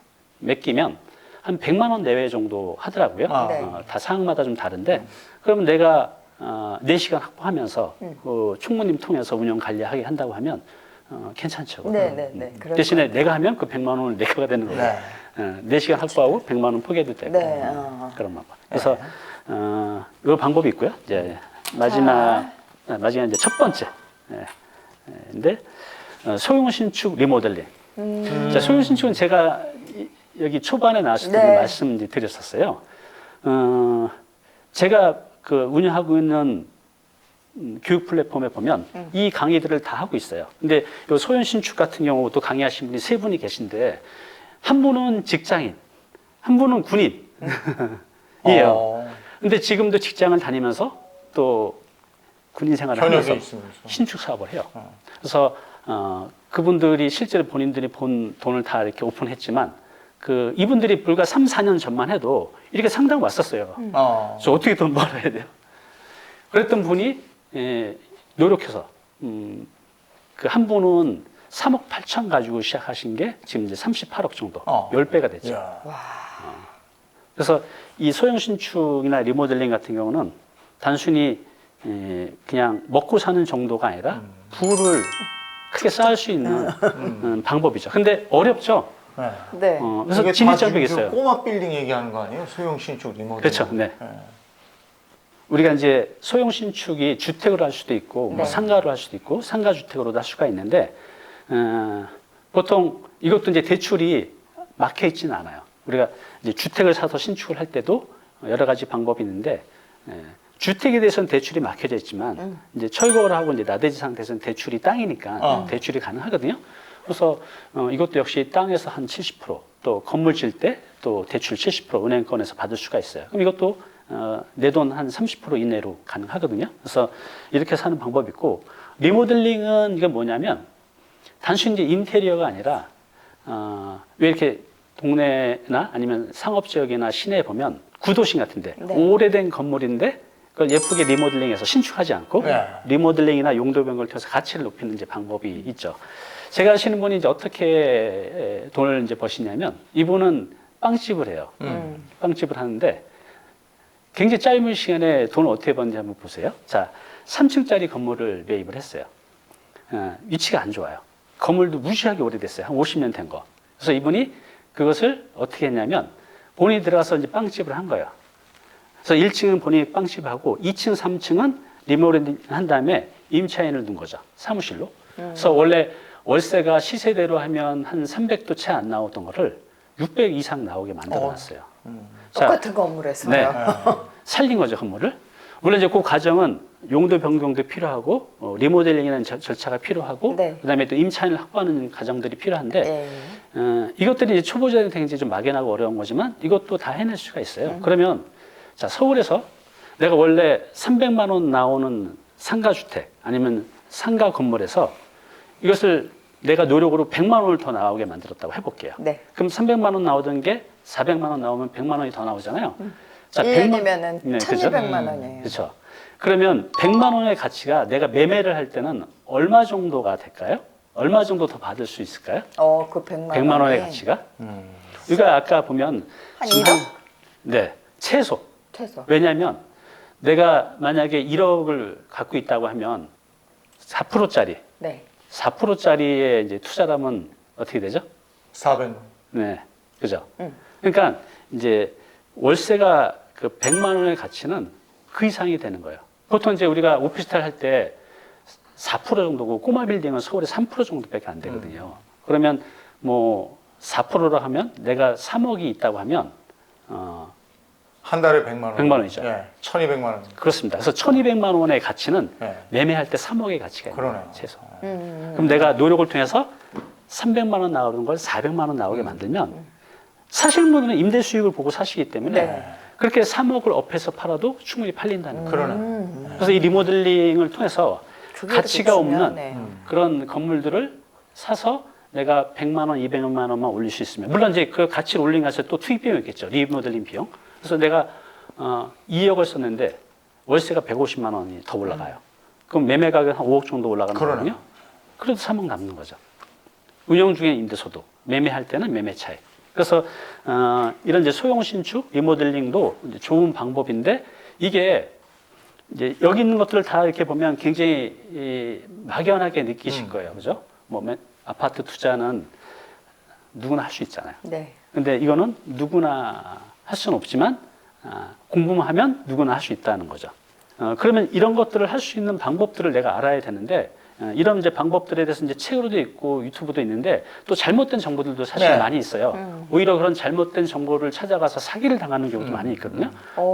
[SPEAKER 4] 맡기면 한 100만 원 내외 정도 하더라고요.
[SPEAKER 3] 네.
[SPEAKER 4] 다 상황마다 좀 다른데 그러면 내가 4시간 확보하면서 그 총무님 통해서 운영 관리하게 한다고 하면 괜찮죠.
[SPEAKER 3] 네, 네, 네. 그럴
[SPEAKER 4] 대신에
[SPEAKER 3] 것
[SPEAKER 4] 내가 하면 그 100만 원을 내 거가 되는 거고.
[SPEAKER 1] 네.
[SPEAKER 4] 4시간 확보하고 100만 원 포기해도 되고.
[SPEAKER 3] 네,
[SPEAKER 4] 그런 방법. 그래서 이 방법이 있고요. 이제 마지막 이제 첫 번째. 근데 소형 신축 리모델링. 자, 소형 신축은 제가 여기 초반에 나왔을 때
[SPEAKER 3] 네.
[SPEAKER 4] 말씀드렸었어요. 제가 그 운영하고 있는 교육 플랫폼에 보면 이 강의들을 다 하고 있어요. 근데 이 소형 신축 같은 경우도 강의하신 분이 3분이 계신데 한 분은 직장인, 한 분은 군인이에요. 근데 지금도 직장을 다니면서 또 군인 생활을
[SPEAKER 1] 현역에
[SPEAKER 4] 하면서
[SPEAKER 1] 있으면서.
[SPEAKER 4] 신축 사업을 해요. 그래서 그분들이 실제로 본인들이 본 돈을 다 이렇게 오픈했지만 그 이분들이 불과 3, 4년 전만 해도 이렇게 상담 왔었어요. 저 어떻게 돈 벌어야 돼요? 그랬던 분이 노력해서 그 한 분은 3억 8천 가지고 시작하신 게 지금 이제 38억 정도, 10배가 됐죠.
[SPEAKER 1] 이야.
[SPEAKER 4] 그래서 이 소형 신축이나 리모델링 같은 경우는 단순히 그냥 먹고 사는 정도가 아니라 부를 크게 쌓을 수 있는 방법이죠. 근데 어렵죠.
[SPEAKER 1] 네.
[SPEAKER 3] 네.
[SPEAKER 4] 그래서
[SPEAKER 1] 이게
[SPEAKER 4] 진입장벽이
[SPEAKER 1] 다
[SPEAKER 4] 있어요.
[SPEAKER 1] 꼬마 빌딩 얘기하는 거 아니에요? 소형 신축 리모델링.
[SPEAKER 4] 그렇죠. 네. 우리가 이제 소형 신축이 주택으로 할 수도 있고 뭐 상가로 할 수도 있고 상가 주택으로도 할 수가 있는데 보통 이것도 이제 대출이 막혀 있지는 않아요. 우리가 이제 주택을 사서 신축을 할 때도 여러 가지 방법이 있는데 주택에 대해서는 대출이 막혀져 있지만 이제 철거를 하고 이제 나대지 상태에서는 대출이 땅이니까 대출이 가능하거든요. 그래서 이것도 역시 땅에서 한 70% 또 건물 질 때 또 대출 70% 은행권에서 받을 수가 있어요. 그럼 이것도 내 돈 한 30% 이내로 가능하거든요. 그래서 이렇게 사는 방법이 있고, 리모델링은 이게 뭐냐면 단순히 이제 인테리어가 아니라 왜 이렇게 동네나 아니면 상업지역이나 시내에 보면 구도심 같은데
[SPEAKER 3] 네.
[SPEAKER 4] 오래된 건물인데 그걸 예쁘게 리모델링해서 신축하지 않고
[SPEAKER 1] 네.
[SPEAKER 4] 리모델링이나 용도 변경을 통해서 가치를 높이는 이제 방법이 있죠. 제가 아시는 분이 이제 어떻게 돈을 이제 버시냐면 이분은 빵집을 해요. 빵집을 하는데 굉장히 짧은 시간에 돈을 어떻게 버는지 한번 보세요. 자, 3층짜리 건물을 매입을 했어요. 위치가 안 좋아요. 건물도 무시하게 오래됐어요. 한 50년 된 거. 그래서 이분이 그것을 어떻게 했냐면 본인이 들어가서 이제 빵집을 한 거예요. 그래서 1층은 본인이 빵집을 하고 2층, 3층은 리모델링 한 다음에 임차인을 둔 거죠. 사무실로. 그래서 원래 월세가 시세대로 하면 한 300도 채 안 나오던 거를 600 이상 나오게 만들어 놨어요.
[SPEAKER 3] 똑같은 건물에서요.
[SPEAKER 4] 네. 살린 거죠, 건물을. 물론 이제 그 과정은 용도 변경도 필요하고 리모델링이라는 절차가 필요하고
[SPEAKER 3] 네.
[SPEAKER 4] 그다음에 또 임차인을 확보하는 과정들이 필요한데
[SPEAKER 3] 네.
[SPEAKER 4] 이것들이 이제 초보자한테 굉장히 좀 막연하고 어려운 거지만 이것도 다 해낼 수가 있어요. 그러면 자, 서울에서 내가 원래 300만 원 나오는 상가 주택 아니면 상가 건물에서 이것을 내가 노력으로 100만 원을 더 나오게 만들었다고 해볼게요.
[SPEAKER 3] 네.
[SPEAKER 4] 그럼 300만 원 나오던 게 400만 원 나오면 100만 원이 더 나오잖아요. 자,
[SPEAKER 3] 1년이면은
[SPEAKER 4] 네,
[SPEAKER 3] 1,200만 원이에요.
[SPEAKER 4] 그렇죠. 그러면 100만 원의 가치가 내가 매매를 할 때는 얼마 정도가 될까요? 얼마 정도 더 받을 수 있을까요?
[SPEAKER 3] 그 100만,
[SPEAKER 4] 100만 원의
[SPEAKER 3] 원이
[SPEAKER 4] 가치가? 우리가 아까 보면
[SPEAKER 3] 한
[SPEAKER 4] 지금
[SPEAKER 3] 1억?
[SPEAKER 4] 네, 최소.
[SPEAKER 3] 최소.
[SPEAKER 4] 왜냐하면 내가 만약에 1억을 갖고 있다고 하면 4%짜리,
[SPEAKER 3] 네.
[SPEAKER 4] 4%짜리의 이제 투자라면 어떻게 되죠?
[SPEAKER 1] 400만.
[SPEAKER 4] 네, 그죠. 그러니까 이제 월세가 그 100만 원의 가치는 그 이상이 되는 거예요. 보통 이제 우리가 오피스텔 할 때 4% 정도고 꼬마 빌딩은 서울에 3% 정도밖에 안 되거든요. 그러면 뭐 4%라 하면 내가 3억이 있다고 하면
[SPEAKER 1] 한 달에 100만 원.
[SPEAKER 4] 100만 원이죠.
[SPEAKER 1] 예. 1,200만 원.
[SPEAKER 4] 그렇습니다. 그래서 1,200만 원의 가치는
[SPEAKER 1] 네.
[SPEAKER 4] 매매할 때 3억의 가치가 있는
[SPEAKER 1] 그러네요.
[SPEAKER 4] 거예요. 최소. 그럼 내가 노력을 통해서 300만 원 나오는 걸 400만 원 나오게 만들면 사시는 분들은 임대 수익을 보고 사시기 때문에
[SPEAKER 3] 네.
[SPEAKER 4] 그렇게 3억을 업해서 팔아도 충분히 팔린다는 거예요.
[SPEAKER 1] 그러네.
[SPEAKER 4] 그래서 이 리모델링을 통해서
[SPEAKER 3] 그게
[SPEAKER 4] 가치가
[SPEAKER 3] 되게
[SPEAKER 4] 없는
[SPEAKER 3] 중요하네.
[SPEAKER 4] 그런 건물들을 사서 내가 100만 원, 200만 원만 올릴 수 있으면 물론 이제 그 가치를 올린 것에 또 투입 비용이 있겠죠. 리모델링 비용. 그래서 내가 2억을 썼는데 월세가 150만 원이 더 올라가요. 그럼 매매 가격 한 5억 정도 올라가는
[SPEAKER 1] 그러네.
[SPEAKER 4] 거거든요. 그래도 3억 남는 거죠. 운영 중에 임대소득, 매매할 때는 매매 차익. 그래서 이런 이제 소형 신축, 리모델링도 이제 좋은 방법인데 이게 이제 여기 있는 것들을 다 이렇게 보면 굉장히 막연하게 느끼실 거예요, 그죠? 뭐 아파트 투자는 누구나 할 수 있잖아요.
[SPEAKER 3] 네.
[SPEAKER 4] 근데 이거는 누구나 할 수는 없지만 공부만 하면 누구나 할 수 있다는 거죠. 그러면 이런 것들을 할 수 있는 방법들을 내가 알아야 되는데 이런 이제 방법들에 대해서 이제 책으로도 있고 유튜브도 있는데 또 잘못된 정보들도 사실
[SPEAKER 1] 네.
[SPEAKER 4] 많이 있어요. 오히려 그런 잘못된 정보를 찾아가서 사기를 당하는 경우도 많이 있거든요.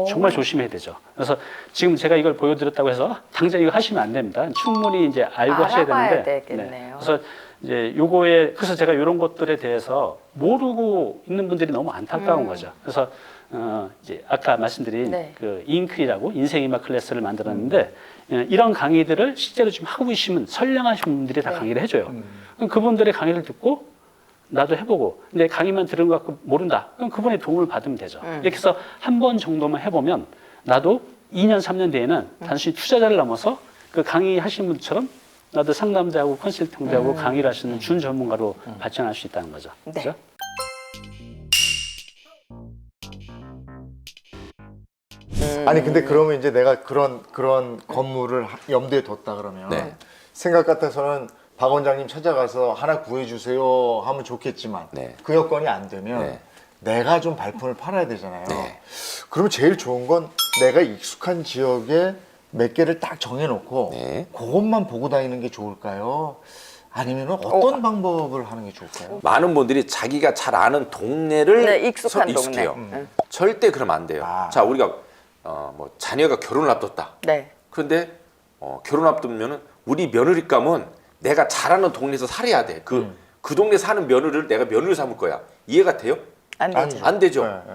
[SPEAKER 4] 정말 조심해야 되죠. 그래서 지금 제가 이걸 보여드렸다고 해서 당장 이거 하시면 안 됩니다. 충분히 이제 알고 하셔야
[SPEAKER 3] 알아봐야
[SPEAKER 4] 되는데.
[SPEAKER 3] 되겠네요.
[SPEAKER 4] 그래서 이제 요거에 그래서 제가 이런 것들에 대해서 모르고 있는 분들이 너무 안타까운 거죠. 그래서 이제 아까 말씀드린
[SPEAKER 3] 네.
[SPEAKER 4] 그 잉크리라고 인생이막 클래스를 만들었는데 이런 강의들을 실제로 지금 하고 계시면 선량하신 분들이 다
[SPEAKER 3] 네.
[SPEAKER 4] 강의를 해줘요. 그럼 그분들의 강의를 듣고 나도 해보고 근데 강의만 들은 것 같고 모른다. 그럼 그분의 도움을 받으면 되죠. 이렇게 해서 한 번 정도만 해보면 나도 2년, 3년 뒤에는 단순히 투자자를 넘어서 그 강의 하신 분처럼 나도 상담자하고 컨설팅자하고 강의를 하시는 준 전문가로 발전할 수 있다는 거죠.
[SPEAKER 3] 네.
[SPEAKER 4] 그렇죠?
[SPEAKER 1] 아니 근데 그러면 이제 내가 그런 건물을 염두에 뒀다 그러면
[SPEAKER 5] 네.
[SPEAKER 1] 생각 같아서는 박 원장님 찾아가서 하나 구해주세요 하면 좋겠지만
[SPEAKER 5] 네.
[SPEAKER 1] 그 여건이 안 되면
[SPEAKER 5] 네.
[SPEAKER 1] 내가 좀 발품을 팔아야 되잖아요.
[SPEAKER 5] 네.
[SPEAKER 1] 그러면 제일 좋은 건 내가 익숙한 지역에 몇 개를 딱 정해놓고
[SPEAKER 5] 네.
[SPEAKER 1] 그것만 보고 다니는 게 좋을까요? 아니면 어떤 방법을 하는 게 좋을까요?
[SPEAKER 5] 많은 분들이 자기가 잘 아는 동네를
[SPEAKER 3] 네, 익숙한
[SPEAKER 5] 익숙해요.
[SPEAKER 3] 동네.
[SPEAKER 5] 절대 그러면 안 돼요.
[SPEAKER 1] 아.
[SPEAKER 5] 자, 우리가 뭐 자녀가 결혼을 앞뒀다.
[SPEAKER 3] 네.
[SPEAKER 5] 그런데 결혼 앞두면은 우리 며느리감은 내가 잘 아는 동네에서 살아야 돼. 그 동네 사는 며느리를 내가 며느리 삼을 거야. 이해가 돼요?
[SPEAKER 3] 안 되죠.
[SPEAKER 5] 안 되죠.
[SPEAKER 1] 네, 네.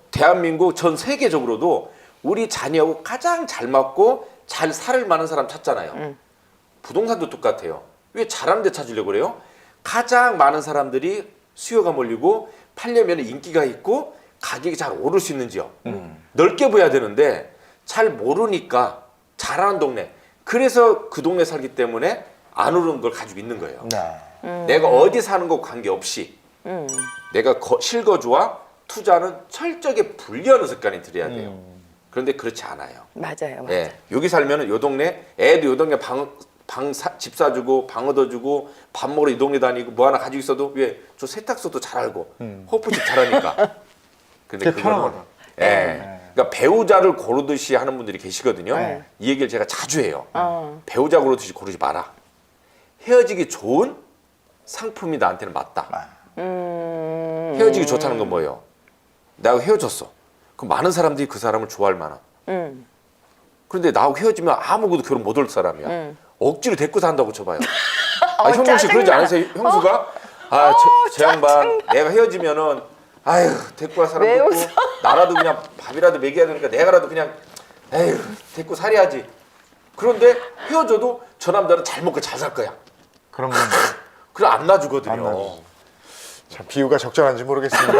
[SPEAKER 5] 대한민국 전 세계적으로도 우리 자녀하고 가장 잘 맞고 잘 살 만한 사람 찾잖아요. 부동산도 똑같아요. 왜 잘하는 데 찾으려고 그래요? 가장 많은 사람들이 수요가 몰리고 팔려면 인기가 있고 가격이 잘 오를 수 있는 지역. 넓게 보여야 되는데 잘 모르니까 잘하는 동네. 그래서 그 동네 살기 때문에 안 오르는 걸 가지고 있는 거예요.
[SPEAKER 1] 네.
[SPEAKER 5] 내가 어디 사는 거 관계없이 내가 실거주와 투자는 철저하게 분리하는 습관이 들여야 돼요. 그런데 그렇지 않아요.
[SPEAKER 3] 맞아요. 맞아요.
[SPEAKER 5] 예, 여기 살면은 요 동네 애도 요 동네 집 사주고 방 얻어주고 밥 먹으러 이 동네 다니고 뭐 하나 가지고 있어도 왜 저 세탁소도 잘 알고 호프집 잘하니까. 근데
[SPEAKER 1] 그게 편하거든.
[SPEAKER 5] 예, 그러니까 배우자를 고르듯이 하는 분들이 계시거든요.
[SPEAKER 3] 네.
[SPEAKER 5] 이 얘기를 제가 자주 해요. 배우자 고르듯이 고르지 마라. 헤어지기 좋은 상품이 나한테는 맞다. 헤어지기 좋다는 건 뭐예요? 나하고 헤어졌어. 그럼 많은 사람들이 그 사람을 좋아할 만한. 그런데 나하고 헤어지면 아무것도 결혼 못 할 사람이야. 억지로 데리고 산다고 쳐봐요. 아, 형님 씨 그러지 않으세요? 형수가? 아, 저 양반 내가 헤어지면은 아유 데리고 갈 사람
[SPEAKER 3] 왜
[SPEAKER 5] 없고
[SPEAKER 3] 웃어?
[SPEAKER 5] 나라도 그냥 밥이라도 먹여야 되니까 내가라도 그냥 에휴 데리고 살아야지. 그런데 헤어져도 저 남자는 잘 먹고 잘 살 거야.
[SPEAKER 1] 그러면
[SPEAKER 5] 그래 안 놔주거든요.
[SPEAKER 1] 안 놔주지. 자, 비유가 적절한지 모르겠습니다.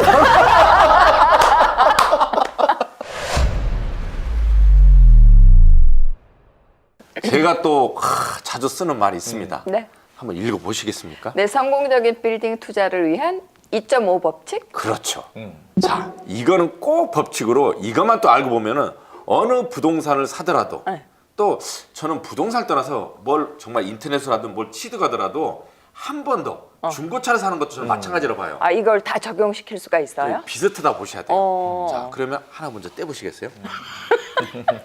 [SPEAKER 5] 제가 또 자주 쓰는 말이 있습니다.
[SPEAKER 3] 네.
[SPEAKER 5] 한번 읽어보시겠습니까?
[SPEAKER 3] 내 성공적인 빌딩 투자를 위한 2.5 법칙?
[SPEAKER 5] 그렇죠. 자, 이거는 꼭 법칙으로 이것만 또 알고 보면은 어느 부동산을 사더라도
[SPEAKER 3] 네.
[SPEAKER 5] 또 저는 부동산을 떠나서 뭘 정말 인터넷으로 하든 뭘 치드 가더라도 한 번 더 중고차를 사는 것도 저는 마찬가지로 봐요.
[SPEAKER 3] 아, 이걸 다 적용시킬 수가 있어요?
[SPEAKER 5] 비슷하다 보셔야 돼요.
[SPEAKER 3] 어.
[SPEAKER 5] 자, 그러면 하나 먼저 떼보시겠어요?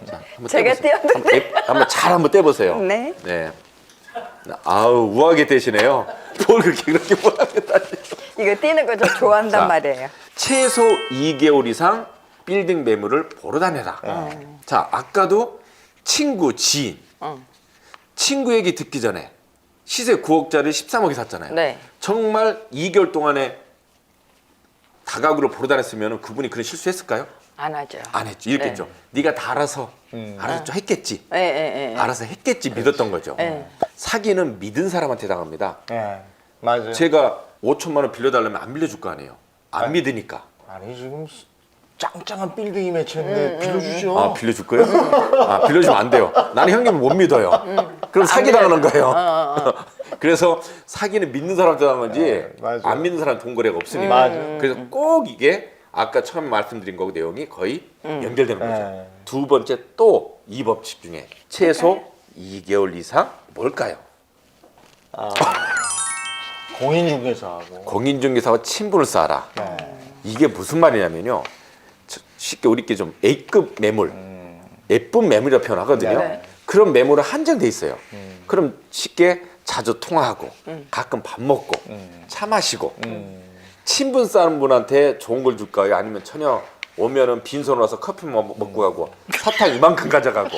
[SPEAKER 5] 자, 한번
[SPEAKER 3] 제가
[SPEAKER 5] 떼보세요.
[SPEAKER 3] 떼어도
[SPEAKER 5] 한번 잘 한번 떼보세요.
[SPEAKER 3] 네.
[SPEAKER 5] 네. 아우 우아하게 떼시네요. 뭘 그렇게 우아하게 떼시죠?
[SPEAKER 3] 이거 띄는 거 저 좋아한단
[SPEAKER 5] 자.
[SPEAKER 3] 말이에요.
[SPEAKER 5] 최소 2개월 이상 빌딩 매물을 보러 다녀라. 자, 아까도 친구, 지인. 친구 얘기 듣기 전에 시세 9억짜리 13억에 샀잖아요.
[SPEAKER 3] 네.
[SPEAKER 5] 정말 2개월 동안에 다가구를 보러 다녔으면 그분이 그런 실수했을까요?
[SPEAKER 3] 안 하죠.
[SPEAKER 5] 안 했지. 이랬겠죠. 네가 다 알아서 좀 했겠지.
[SPEAKER 3] 예, 예, 예.
[SPEAKER 5] 알아서 했겠지 믿었던 거죠.
[SPEAKER 3] 네.
[SPEAKER 5] 사기는 믿은 사람한테 당합니다.
[SPEAKER 1] 네, 맞아요.
[SPEAKER 5] 제가 5천만 원 빌려달라면 안 빌려줄 거 아니에요. 안 믿으니까.
[SPEAKER 1] 아니 지금 짱짱한 빌딩이 맺혔는데 빌려주죠.
[SPEAKER 5] 아 빌려줄 거예요? 아 빌려주면 안 돼요. 나는 형님을 못 믿어요. 그럼 사기 당하는 거예요. 그래서 사기는 믿는 사람한테 당한 건지
[SPEAKER 1] 맞아요.
[SPEAKER 5] 안 믿는 사람 돈 거래가 없으니까.
[SPEAKER 1] 맞아요.
[SPEAKER 5] 그래서 꼭 이게 아까 처음에 말씀드린 거 내용이 거의 연결되는 거죠.
[SPEAKER 1] 네.
[SPEAKER 5] 두 번째 또 이 법칙 중에 최소 2개월 이상 뭘까요?
[SPEAKER 1] 공인중개사하고.
[SPEAKER 5] 공인중개사와 친분을 쌓아라.
[SPEAKER 1] 네.
[SPEAKER 5] 이게 무슨 말이냐면요. 쉽게 우리끼리 좀 A급 매물, 예쁜 매물이라고 표현하거든요.
[SPEAKER 3] 네.
[SPEAKER 5] 그런 매물은 한정돼 있어요. 그럼 쉽게 자주 통화하고 가끔 밥 먹고 차 마시고 친분 쌓는 분한테 좋은 걸 줄까요? 아니면 전혀 오면은 빈손으로 와서 커피 먹고 가고 사탕 이만큼 가져가고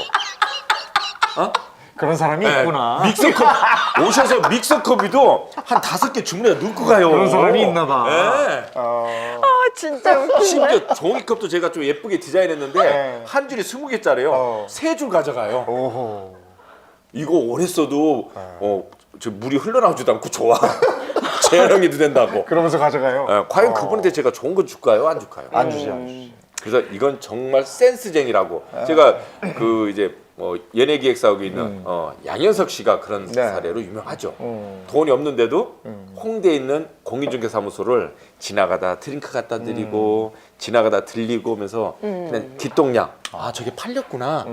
[SPEAKER 1] 그런 사람이
[SPEAKER 5] 네,
[SPEAKER 1] 있구나.
[SPEAKER 5] 믹서컵 오셔서 믹서컵이도 한 5개 주문해 넣고 가요.
[SPEAKER 1] 그런 사람이 있나 봐.
[SPEAKER 5] 네.
[SPEAKER 3] 아, 진짜 웃기네.
[SPEAKER 5] 심지어 종이컵도 제가 좀 예쁘게 디자인했는데
[SPEAKER 1] 네.
[SPEAKER 5] 한 줄이 20개짜리요. 3줄 가져가요.
[SPEAKER 1] 오호.
[SPEAKER 5] 이거 오래 써도 저 물이 흘러나오지도 않고 좋아. 재활용해도 된다고.
[SPEAKER 1] 그러면서 가져가요.
[SPEAKER 5] 과연 그분한테 제가 좋은 거 줄까요? 안 줄까요?
[SPEAKER 1] 안 주지, 안 주지.
[SPEAKER 5] 그래서 이건 정말 센스쟁이라고. 제가 그 이제 연예기획사하고 있는 양현석 씨가 그런
[SPEAKER 1] 네.
[SPEAKER 5] 사례로 유명하죠. 돈이 없는데도 홍대에 있는 공인중개사무소를 지나가다 드링크 갖다 드리고 지나가다 들리고 오면서 그냥 뒷동량 아 저게 팔렸구나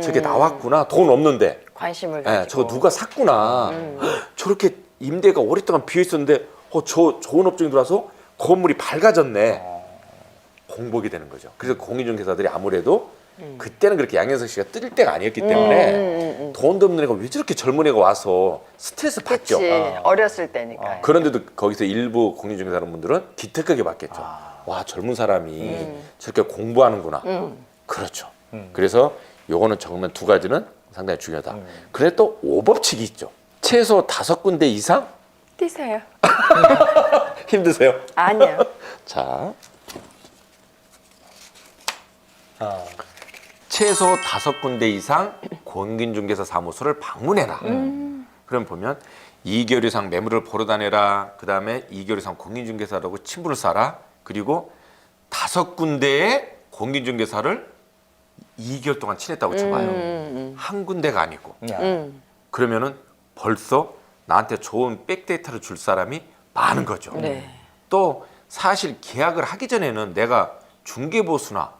[SPEAKER 5] 저게 나왔구나 돈 없는데
[SPEAKER 3] 관심을
[SPEAKER 5] 예,
[SPEAKER 3] 가지고.
[SPEAKER 5] 저거 누가 샀구나 저렇게 임대가 오랫동안 비어 있었는데 저 좋은 업종이 들어와서 건물이 밝아졌네 공복이 되는 거죠. 그래서 공인중개사들이 아무래도 그때는 그렇게 양현석 씨가 뜰 때가 아니었기 때문에 돈도 없는 애가 왜 저렇게 젊은 애가 와서 스트레스 받죠.
[SPEAKER 3] 그치. 어렸을 때니까.
[SPEAKER 5] 그런데도 거기서 일부 공인중개사분들은 기특하게 받겠죠. 와 젊은 사람이 저렇게 공부하는구나. 그렇죠. 그래서 요거는 정말 두 가지는 상당히 중요하다. 그런데 또 5법칙이 있죠. 최소 5군데 이상
[SPEAKER 3] 뛰세요.
[SPEAKER 5] 힘드세요?
[SPEAKER 3] 아니요.
[SPEAKER 5] 자. 최소 5군데 이상 공인중개사 사무소를 방문해라. 그럼 보면 2개월 이상 매물을 보러 다녀라. 그 다음에 2개월 이상 공인중개사라고 친분을 쌓아라. 그리고 5군데의 공인중개사를 2개월 동안 친했다고 쳐봐요. 한 군데가 아니고. 그러면은 벌써 나한테 좋은 백데이터를 줄 사람이 많은 거죠.
[SPEAKER 3] 네.
[SPEAKER 5] 또 사실 계약을 하기 전에는 내가 중개보수나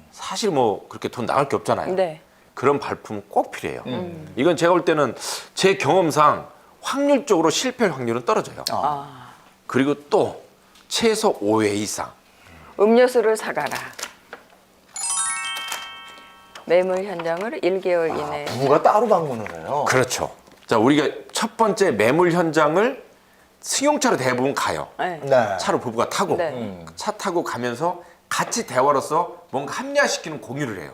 [SPEAKER 5] 사실 뭐 그렇게 돈 나갈 게 없잖아요.
[SPEAKER 3] 네.
[SPEAKER 5] 그런 발품은 꼭 필요해요. 이건 제가 볼 때는 제 경험상 확률적으로 실패할 확률은 떨어져요. 그리고 또 최소 5회 이상.
[SPEAKER 3] 음료수를 사가라. 매물 현장을 1개월 이내에.
[SPEAKER 1] 부부가 따로 방문을 해요.
[SPEAKER 5] 그렇죠. 자, 우리가 첫 번째 매물 현장을 승용차로 대부분 가요.
[SPEAKER 3] 네.
[SPEAKER 1] 네.
[SPEAKER 5] 차로 부부가 타고
[SPEAKER 3] 네.
[SPEAKER 5] 차 타고 가면서 같이 대화로서 뭔가 합리화시키는 공유를 해요.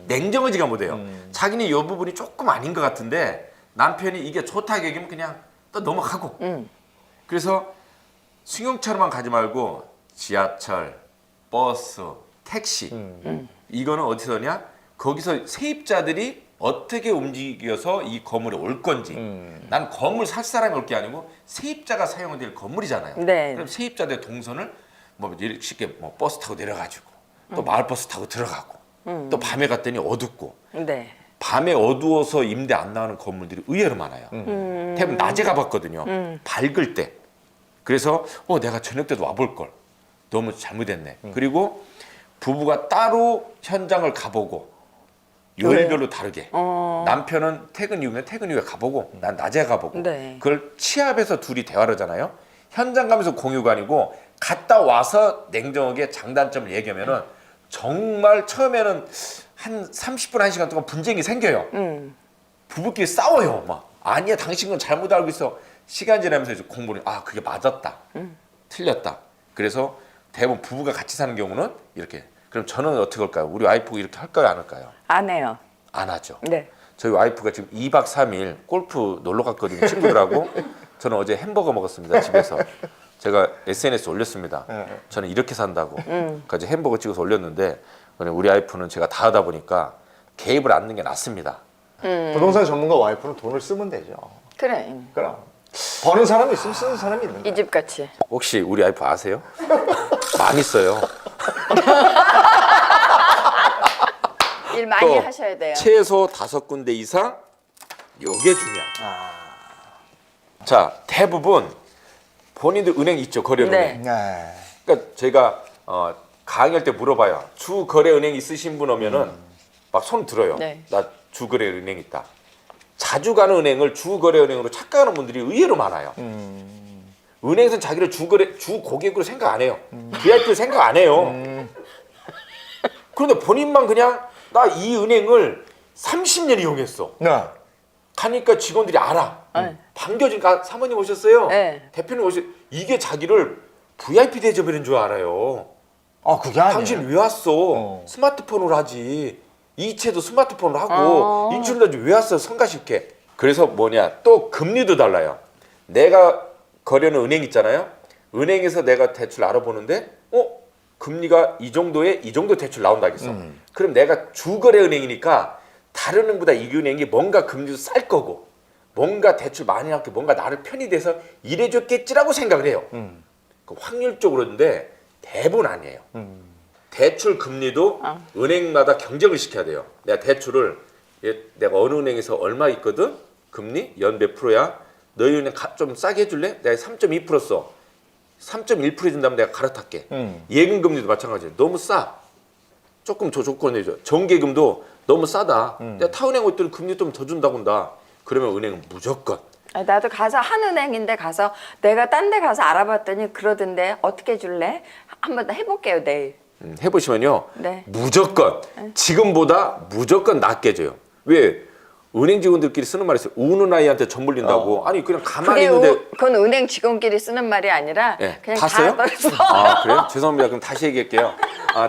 [SPEAKER 5] 냉정하지가 못해요. 자기는 이 부분이 조금 아닌 것 같은데 남편이 이게 좋다 얘기하면 그냥 또 넘어가고. 그래서 승용차로만 가지 말고 지하철, 버스, 택시 이거는 어디서냐? 거기서 세입자들이 어떻게 움직여서 이 건물에 올 건지. 난 건물 살 사람이 올 게 아니고 세입자가 사용해야 될 건물이잖아요.
[SPEAKER 3] 네.
[SPEAKER 5] 그럼 세입자들 동선을 뭐 이렇게 쉽게 뭐 버스 타고 내려가지고 또 마을버스 타고 들어가고 또 밤에 갔더니 어둡고
[SPEAKER 3] 네.
[SPEAKER 5] 밤에 어두워서 임대 안 나가는 건물들이 의외로 많아요. 대부분 낮에 가봤거든요. 밝을 때. 그래서 내가 저녁 때도 와볼 걸. 너무 잘못했네. 그리고 부부가 따로 현장을 가보고 요일별로 다르게. 남편은 퇴근 이후면 퇴근 이후에 가보고 난 낮에 가보고.
[SPEAKER 3] 네.
[SPEAKER 5] 그걸 치합해서 둘이 대화를 하잖아요. 현장 가면서 공유가 아니고 갔다 와서 냉정하게 장단점을 얘기하면은 정말 처음에는 한 30분, 1시간 동안 분쟁이 생겨요. 부부끼리 싸워요. 막 아니야, 당신 건 잘못 알고 있어. 시간 지나면서 이제 공부를 그게 맞았다. 틀렸다. 그래서 대부분 부부가 같이 사는 경우는 이렇게. 그럼 저는 어떻게 할까요? 우리 와이프가 이렇게 할까요, 안 할까요?
[SPEAKER 3] 안 해요.
[SPEAKER 5] 안 하죠.
[SPEAKER 3] 네.
[SPEAKER 5] 저희 와이프가 지금 2박 3일 골프 놀러 갔거든요, 친구들하고. 저는 어제 햄버거 먹었습니다, 집에서. 제가 SNS 올렸습니다. 저는 이렇게 산다고. 그래서 이제 햄버거 찍어서 올렸는데 우리 와이프는 제가 다 하다 보니까 개입을 안 하는 게 낫습니다.
[SPEAKER 1] 부동산 전문가 와이프는 돈을 쓰면 되죠.
[SPEAKER 3] 그래.
[SPEAKER 1] 그럼 버는 사람이 있으면 쓰는 사람이 있는
[SPEAKER 3] 이
[SPEAKER 1] 거야.
[SPEAKER 3] 집 같이.
[SPEAKER 5] 혹시 우리 와이프 아세요? 많이 써요.
[SPEAKER 3] 일 많이
[SPEAKER 5] 또
[SPEAKER 3] 하셔야 돼요.
[SPEAKER 5] 최소 5군데 이상 요게 중요하다. 자, 대부분 본인들 은행 있죠, 거래은행.
[SPEAKER 3] 네.
[SPEAKER 1] 네.
[SPEAKER 5] 그러니까 제가 강의할 때 물어봐요. 주거래은행 있으신 분 오면은 막 손 들어요.
[SPEAKER 3] 네.
[SPEAKER 5] 나 주거래은행 있다. 자주 가는 은행을 주거래은행으로 착각하는 분들이 의외로 많아요. 은행에서는 자기를 주 고객으로 생각 안 해요. VIP로 생각 안 해요. 그런데 본인만 그냥 나 이 은행을 30년 이용했어.
[SPEAKER 1] 네.
[SPEAKER 5] 가니까 직원들이 알아.
[SPEAKER 3] 네.
[SPEAKER 5] 반겨지니까 사모님 오셨어요?
[SPEAKER 3] 네.
[SPEAKER 5] 대표님 오셨어요? 이게 자기를 VIP 대접하는 줄 알아요.
[SPEAKER 1] 그게 아니에요.
[SPEAKER 5] 당신 왜 왔어? 스마트폰으로 하지. 이체도 스마트폰으로 하고 인출도 하지 왜 왔어? 성가쉽게. 그래서 또 금리도 달라요. 내가 거래하는 은행 있잖아요. 은행에서 내가 대출 알아보는데 금리가 이 정도 대출 나온다겠어. 그럼 내가 주거래 은행이니까 다른 은행보다 이 은행이 뭔가 금리도 쌀 거고 뭔가 대출 많이 나올 게 뭔가 나를 편히 돼서 일해줬겠지라고 생각을 해요. 그 확률적으로인데 대부분 아니에요. 대출 금리도 은행마다 경쟁을 시켜야 돼요. 내가 대출을 내가 어느 은행에서 얼마 있거든? 금리 연 몇 프로야? 너희 은행 좀 싸게 해줄래? 내가 3.2% 써. 3.1% 해준다면 내가 갈아탈게. 예금 금리도 마찬가지예요. 너무 싸. 조금 더 조건을 내줘. 정기금도 너무 싸다. 내가 타은행 올 때는 금리 좀 더 준다고 한다. 그러면 은행은 무조건.
[SPEAKER 3] 나도 가서 한 은행인데 가서 내가 딴 데 가서 알아봤더니 그러던데 어떻게 해줄래? 한번 해볼게요 내일.
[SPEAKER 5] 해보시면요.
[SPEAKER 3] 네.
[SPEAKER 5] 무조건 지금보다 무조건 낮게 줘요. 왜? 은행 직원들끼리 쓰는 말이 있어요. 우는 아이한테 전 물린다고. 아니 그냥 가만히 있는데.
[SPEAKER 3] 그건 은행 직원끼리 쓰는 말이 아니라
[SPEAKER 5] 네,
[SPEAKER 3] 그냥
[SPEAKER 5] 다 써요?
[SPEAKER 3] 써.
[SPEAKER 5] 그래요? 죄송합니다. 그럼 다시 얘기할게요.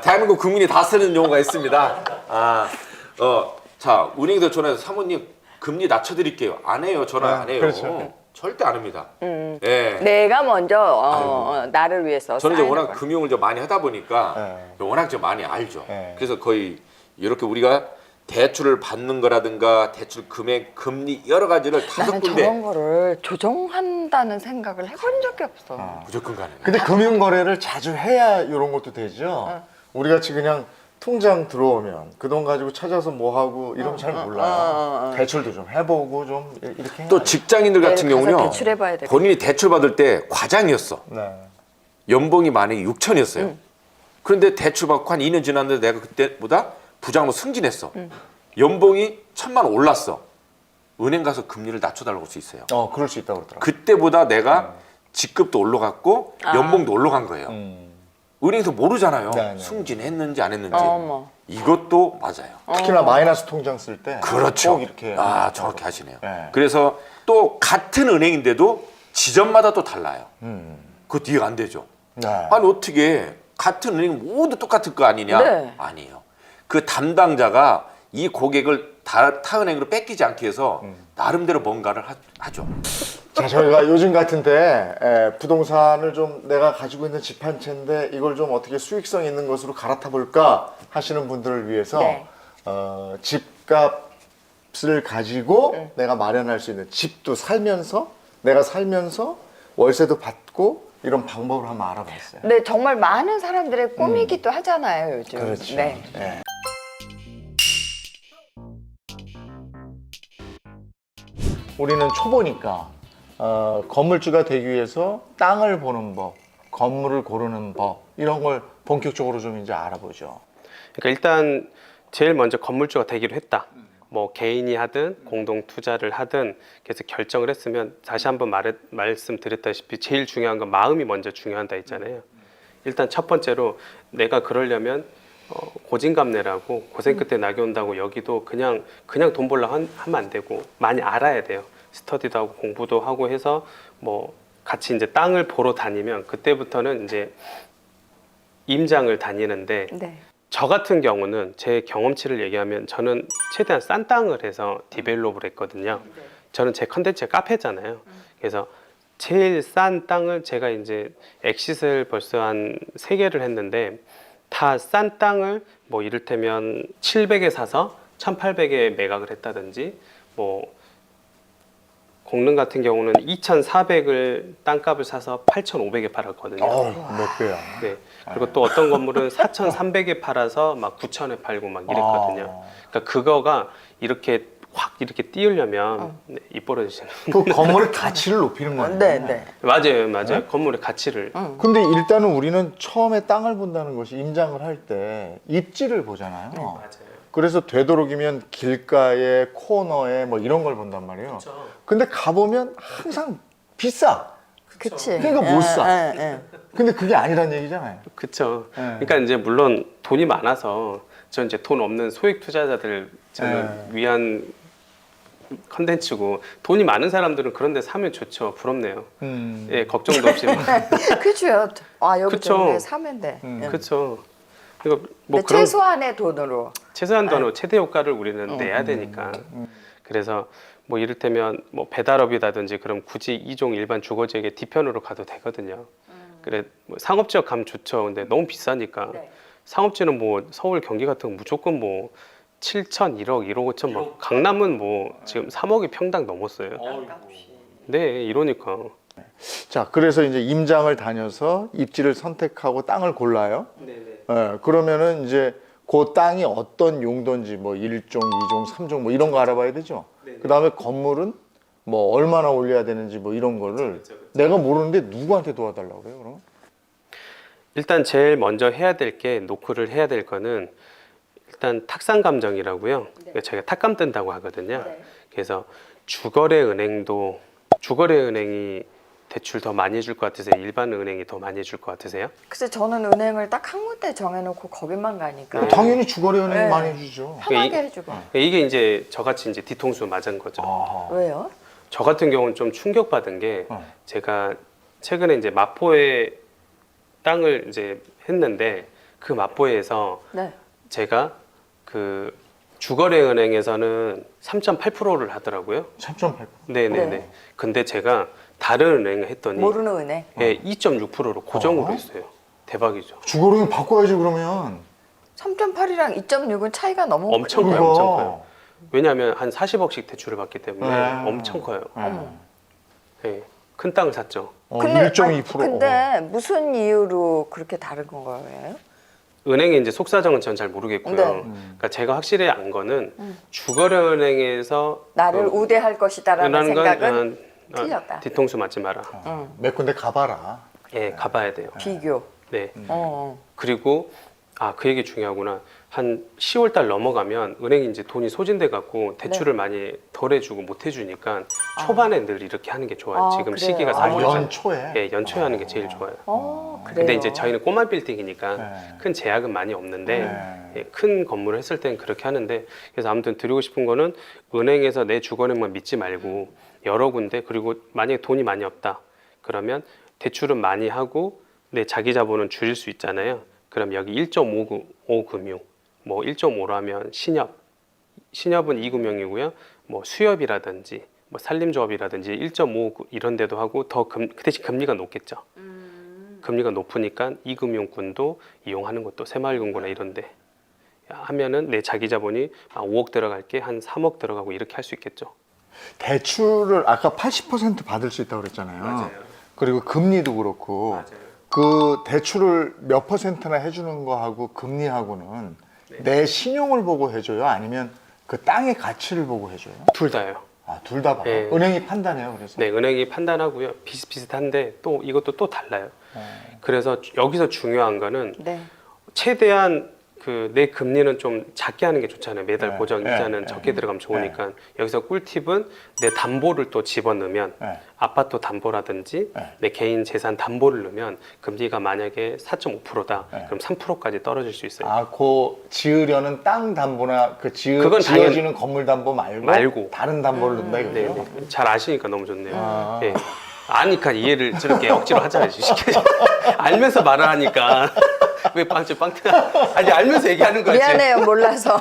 [SPEAKER 5] 대한민국 국민이 다 쓰는 용어가 있습니다. 자, 은행에서 전화해서 사모님 금리 낮춰드릴게요. 안 해요. 전화 안 해요.
[SPEAKER 1] 그렇죠.
[SPEAKER 5] 절대 안 합니다. 예.
[SPEAKER 3] 내가 먼저 나를 위해서
[SPEAKER 5] 저는 이제
[SPEAKER 3] 쌓이는
[SPEAKER 5] 워낙
[SPEAKER 3] 걸.
[SPEAKER 5] 금융을 좀 많이 하다 보니까 워낙 좀 많이 알죠.
[SPEAKER 1] 네.
[SPEAKER 5] 그래서 거의 이렇게 우리가 대출을 받는 거라든가 대출 금액, 금리 여러 가지를 다섯
[SPEAKER 3] 나는
[SPEAKER 5] 군데
[SPEAKER 3] 저런 거를 조정한다는 생각을 해본 적이 없어.
[SPEAKER 5] 무조건 가는 거예요.
[SPEAKER 1] 근데 금융 거래를 자주 해야 이런 것도 되죠. 우리 같이 그냥 통장 들어오면 그 돈 가지고 찾아서 뭐 하고 이러면 잘 몰라요. 대출도 좀 해보고 좀 이렇게.
[SPEAKER 5] 또 직장인들 같은
[SPEAKER 3] 내일 가서
[SPEAKER 5] 경우는요.
[SPEAKER 3] 대출해봐야 되겠다.
[SPEAKER 5] 본인이 대출 받을 때 과장이었어.
[SPEAKER 1] 네.
[SPEAKER 5] 연봉이 만약에 6천이었어요. 그런데 대출 받고 한 2년 지났는데 내가 그때보다 부장으로 승진했어. 연봉이 1,000만 올랐어. 은행 가서 금리를 낮춰달라고 할 수 있어요.
[SPEAKER 1] 그럴 수 있다고 그러더라고요.
[SPEAKER 5] 그때보다 내가 직급도 올라갔고 연봉도 올라간 거예요. 은행에서 모르잖아요.
[SPEAKER 1] 네, 네.
[SPEAKER 5] 승진했는지 안 했는지.
[SPEAKER 3] 어머.
[SPEAKER 5] 이것도 맞아요.
[SPEAKER 1] 특히나 마이너스 통장 쓸 때.
[SPEAKER 5] 그렇죠.
[SPEAKER 1] 꼭 이렇게.
[SPEAKER 5] 정확히 하시네요.
[SPEAKER 1] 네.
[SPEAKER 5] 그래서 또 같은 은행인데도 지점마다 또 달라요. 그거 이해가 안 되죠.
[SPEAKER 1] 네.
[SPEAKER 5] 아니 어떻게 같은 은행 모두 똑같을 거 아니냐?
[SPEAKER 3] 네.
[SPEAKER 5] 아니에요. 그 담당자가 이 고객을 타 은행으로 뺏기지 않기 위해서 나름대로 뭔가를 하죠.
[SPEAKER 1] 자, 저희가 요즘 같은 때 부동산을 좀 내가 가지고 있는 집 한 채인데 이걸 좀 어떻게 수익성 있는 것으로 갈아타 볼까 하시는 분들을 위해서
[SPEAKER 3] 네.
[SPEAKER 1] 집값을 가지고 내가 마련할 수 있는 집도 살면서 내가 살면서 월세도 받고 이런 방법을 한번 알아봤어요.
[SPEAKER 3] 네, 정말 많은 사람들의 꿈이기도 하잖아요, 요즘.
[SPEAKER 1] 그렇죠.
[SPEAKER 3] 네.
[SPEAKER 1] 네. 우리는 초보니까 건물주가 되기 위해서 땅을 보는 법, 건물을 고르는 법 이런 걸 본격적으로 좀 이제 알아보죠.
[SPEAKER 6] 그러니까 일단 제일 먼저 건물주가 되기로 했다. 뭐 개인이 하든 공동 투자를 하든 그래서 결정을 했으면 다시 한번 말씀드렸다시피 제일 중요한 건 마음이 먼저 중요하다 했잖아요. 일단 첫 번째로 내가 그러려면 고진감래라고 고생 끝에 낙이 온다고 여기도 그냥 돈 벌려 하면 안 되고 많이 알아야 돼요. 스터디도 하고 공부도 하고 해서 뭐 같이 이제 땅을 보러 다니면 그때부터는 이제 임장을 다니는데
[SPEAKER 3] 네.
[SPEAKER 6] 저 같은 경우는 제 경험치를 얘기하면 저는 최대한 싼 땅을 해서 디벨롭을 했거든요. 저는 제 컨텐츠가 카페잖아요. 그래서 제일 싼 땅을 제가 이제 엑싯을 벌써 한 3개를 했는데 다 싼 땅을 뭐 이를테면 700에 사서 1800에 매각을 했다든지 뭐 공릉 같은 경우는 2,400을 땅값을 사서 8,500에 팔았거든요.
[SPEAKER 1] 몇 배야.
[SPEAKER 6] 네. 그리고 또 어떤 건물은 4,300에 팔아서 막 9,000에 팔고 막 이랬거든요. 그러니까 그거가 이렇게 확 이렇게 띄우려면 네, 입 벌어지시는.
[SPEAKER 1] 그 건물의 가치를 높이는 거예요.
[SPEAKER 3] 네, 네.
[SPEAKER 6] 맞아요. 건물의 가치를.
[SPEAKER 1] 근데 일단은 우리는 처음에 땅을 본다는 것이 임장을 할 때 입지를 보잖아요.
[SPEAKER 6] 맞아요.
[SPEAKER 1] 그래서 되도록이면 길가에 코너에 뭐 이런 걸 본단 말이에요. 근데 가보면 항상 비싸.
[SPEAKER 3] 그치.
[SPEAKER 1] 그러니까 못 사.
[SPEAKER 3] 예, 예.
[SPEAKER 1] 근데 그게 아니란 얘기잖아요.
[SPEAKER 6] 그렇죠.
[SPEAKER 1] 네.
[SPEAKER 6] 그러니까 이제 물론 돈이 많아서 전 이제 돈 없는 소액 투자자들 저는 위한 컨텐츠고 돈이 많은 사람들은 그런 데 사면 좋죠. 부럽네요. 예, 걱정도 없이.
[SPEAKER 3] 그죠. 아, 여기
[SPEAKER 6] 그쵸.
[SPEAKER 3] 때문에 사면 돼. 예.
[SPEAKER 6] 그렇죠. 이거 뭐
[SPEAKER 3] 근데
[SPEAKER 6] 그런
[SPEAKER 3] 최소한의 돈으로.
[SPEAKER 6] 최소한 돈으로 최대 효과를 우리는 내야 되니까. 그래서 뭐 이를테면 뭐 배달업이라든지 그럼 굳이 이종 일반 주거지역의 뒤편으로 가도 되거든요. 그래 뭐 상업지역 가면 좋죠. 근데 너무 비싸니까.
[SPEAKER 3] 네.
[SPEAKER 6] 상업지는 뭐 서울 경기 같은 거 무조건 뭐 7천, 1억, 1억 5천 막 강남은 뭐 지금 3억이 평당 넘었어요. 네, 이러니까.
[SPEAKER 1] 자, 그래서 이제 임장을 다녀서 입지를 선택하고 땅을 골라요. 예, 그러면은 이제 그 땅이 어떤 용도인지 뭐 1종, 2종, 3종 뭐 이런 거 알아봐야 되죠. 그다음에 건물은 뭐 얼마나 올려야 되는지 뭐 이런 거를 내가 모르는데 누구한테 도와달라고 그래요, 그럼?
[SPEAKER 6] 일단 제일 먼저 해야 될 게 노크를 해야 될 거는 일단 탁상 감정이라고요. 그러니까 저희가 탁감 뜬다고 하거든요. 그래서 주거래 은행이 대출 더 많이 해줄 것 같으세요? 일반 은행이 더 많이 해줄 것 같으세요?
[SPEAKER 3] 글쎄 저는 은행을 딱 한 군데 정해놓고 거기만 가니까
[SPEAKER 1] 당연히 주거래 은행이
[SPEAKER 3] 네.
[SPEAKER 1] 많이 해주죠.
[SPEAKER 3] 편하게
[SPEAKER 6] 이게-
[SPEAKER 3] 해주고.
[SPEAKER 6] 이게 이제 저같이 이제 뒤통수 맞은 거죠.
[SPEAKER 3] 왜요?
[SPEAKER 6] 저 같은 경우는 좀 충격받은 게 제가 최근에 이제 마포에 땅을 이제 했는데 그 마포에서
[SPEAKER 3] 네.
[SPEAKER 6] 제가 그 주거래은행에서는 3.8%를 하더라고요.
[SPEAKER 1] 3.8%.
[SPEAKER 6] 네네네.
[SPEAKER 3] 네.
[SPEAKER 6] 근데 제가 다른 은행에 했더니
[SPEAKER 3] 모르는 은행.
[SPEAKER 6] 예, 2.6%로 고정으로 했어요. 대박이죠.
[SPEAKER 1] 주거료는 바꿔야지 그러면.
[SPEAKER 3] 3.8이랑 2.6은 차이가 너무
[SPEAKER 6] 엄청
[SPEAKER 3] 큰데.
[SPEAKER 6] 커요, 엄청 커요. 왜냐하면 한 40억씩 대출을 받기 때문에
[SPEAKER 1] 네.
[SPEAKER 6] 엄청 커요.
[SPEAKER 3] 어머.
[SPEAKER 6] 예, 큰 땅을 샀죠.
[SPEAKER 3] 근데
[SPEAKER 1] 1.2%.
[SPEAKER 3] 근데 무슨 이유로 그렇게 다른 건 거예요?
[SPEAKER 6] 은행의 이제 속사정은 전 잘 모르겠고요.
[SPEAKER 3] 네.
[SPEAKER 6] 그러니까 제가 확실히 안 거는 주거래은행에서
[SPEAKER 3] 나를
[SPEAKER 6] 그
[SPEAKER 3] 우대할 것이다라는
[SPEAKER 6] 은하는 건,
[SPEAKER 3] 생각은
[SPEAKER 6] 틀렸다. 뒤통수 맞지 마라.
[SPEAKER 1] 몇 군데 가봐라.
[SPEAKER 6] 예, 가봐야 돼요.
[SPEAKER 3] 비교.
[SPEAKER 6] 네.
[SPEAKER 3] 어.
[SPEAKER 6] 그리고 그 얘기 중요하구나. 한 10월 달 넘어가면 은행이 이제 돈이 소진돼 갖고 대출을 많이 덜 해주고 못 해주니까 초반에 늘 이렇게 하는 게 좋아요.
[SPEAKER 3] 아,
[SPEAKER 6] 지금
[SPEAKER 3] 그래요?
[SPEAKER 6] 시기가
[SPEAKER 3] 아,
[SPEAKER 6] 사실
[SPEAKER 1] 연초에.
[SPEAKER 6] 예, 연초에 하는 게 제일 좋아요.
[SPEAKER 3] 그래요.
[SPEAKER 6] 근데 이제 저희는 꼬마 빌딩이니까
[SPEAKER 1] 네.
[SPEAKER 6] 큰 제약은 많이 없는데
[SPEAKER 1] 네.
[SPEAKER 6] 예, 큰 건물을 했을 땐 그렇게 하는데 그래서 아무튼 드리고 싶은 거는 은행에서 내 주거은행만 믿지 말고 여러 군데 그리고 만약에 돈이 많이 없다 그러면 대출은 많이 하고 내 자기 자본은 줄일 수 있잖아요. 그럼 여기 1.5 금융 뭐 1.5라면 신협은 2금융이고요. 뭐 수협이라든지 뭐 산림조합이라든지 1.5 이런 데도 하고 그 대신 금리가 높겠죠. 금리가 높으니까 2금융군도 이용하는 것도 새마을금고나 이런데 하면은 내 자기 자본이 5억 들어갈게 한 3억 들어가고 이렇게 할 수 있겠죠.
[SPEAKER 1] 대출을 아까 80% 받을 수 있다고 그랬잖아요.
[SPEAKER 6] 맞아요.
[SPEAKER 1] 그리고 금리도 그렇고
[SPEAKER 6] 맞아요.
[SPEAKER 1] 그 대출을 몇 퍼센트나 해주는 거하고 금리하고는 내 신용을 보고 해줘요? 아니면 그 땅의 가치를 보고 해줘요?
[SPEAKER 6] 둘 다요.
[SPEAKER 1] 둘 다 봐요.
[SPEAKER 6] 네.
[SPEAKER 1] 은행이 판단해요. 그래서.
[SPEAKER 6] 네, 은행이 판단하고요. 비슷비슷한데 또 이것도 또 달라요. 그래서 여기서 중요한 거는
[SPEAKER 3] 네.
[SPEAKER 6] 최대한 그 내 금리는 좀 작게 하는 게 좋잖아요. 매달
[SPEAKER 1] 네,
[SPEAKER 6] 고정
[SPEAKER 1] 네,
[SPEAKER 6] 이자는
[SPEAKER 1] 네.
[SPEAKER 6] 적게 들어가면 좋으니까 여기서 꿀팁은 내 담보를 또 집어넣으면
[SPEAKER 1] 네.
[SPEAKER 6] 아파트 담보라든지
[SPEAKER 1] 네.
[SPEAKER 6] 내 개인 재산 담보를 넣으면 금리가 만약에 4.5%다
[SPEAKER 1] 네.
[SPEAKER 6] 그럼 3%까지 떨어질 수 있어요.
[SPEAKER 1] 그 지으려는 땅 담보나 그
[SPEAKER 6] 그건
[SPEAKER 1] 지어지는 건물 담보 말고 다른 담보를 넣는다
[SPEAKER 6] 네,
[SPEAKER 1] 이거죠?
[SPEAKER 6] 네. 잘 아시니까 너무 좋네요.
[SPEAKER 1] 아.
[SPEAKER 6] 네. 아니까 이해를 저렇게 억지로 하잖아요. 알면서 말을 하니까 왜 빵집 아니 알면서 얘기하는 거지.
[SPEAKER 3] 미안해요, 몰라서.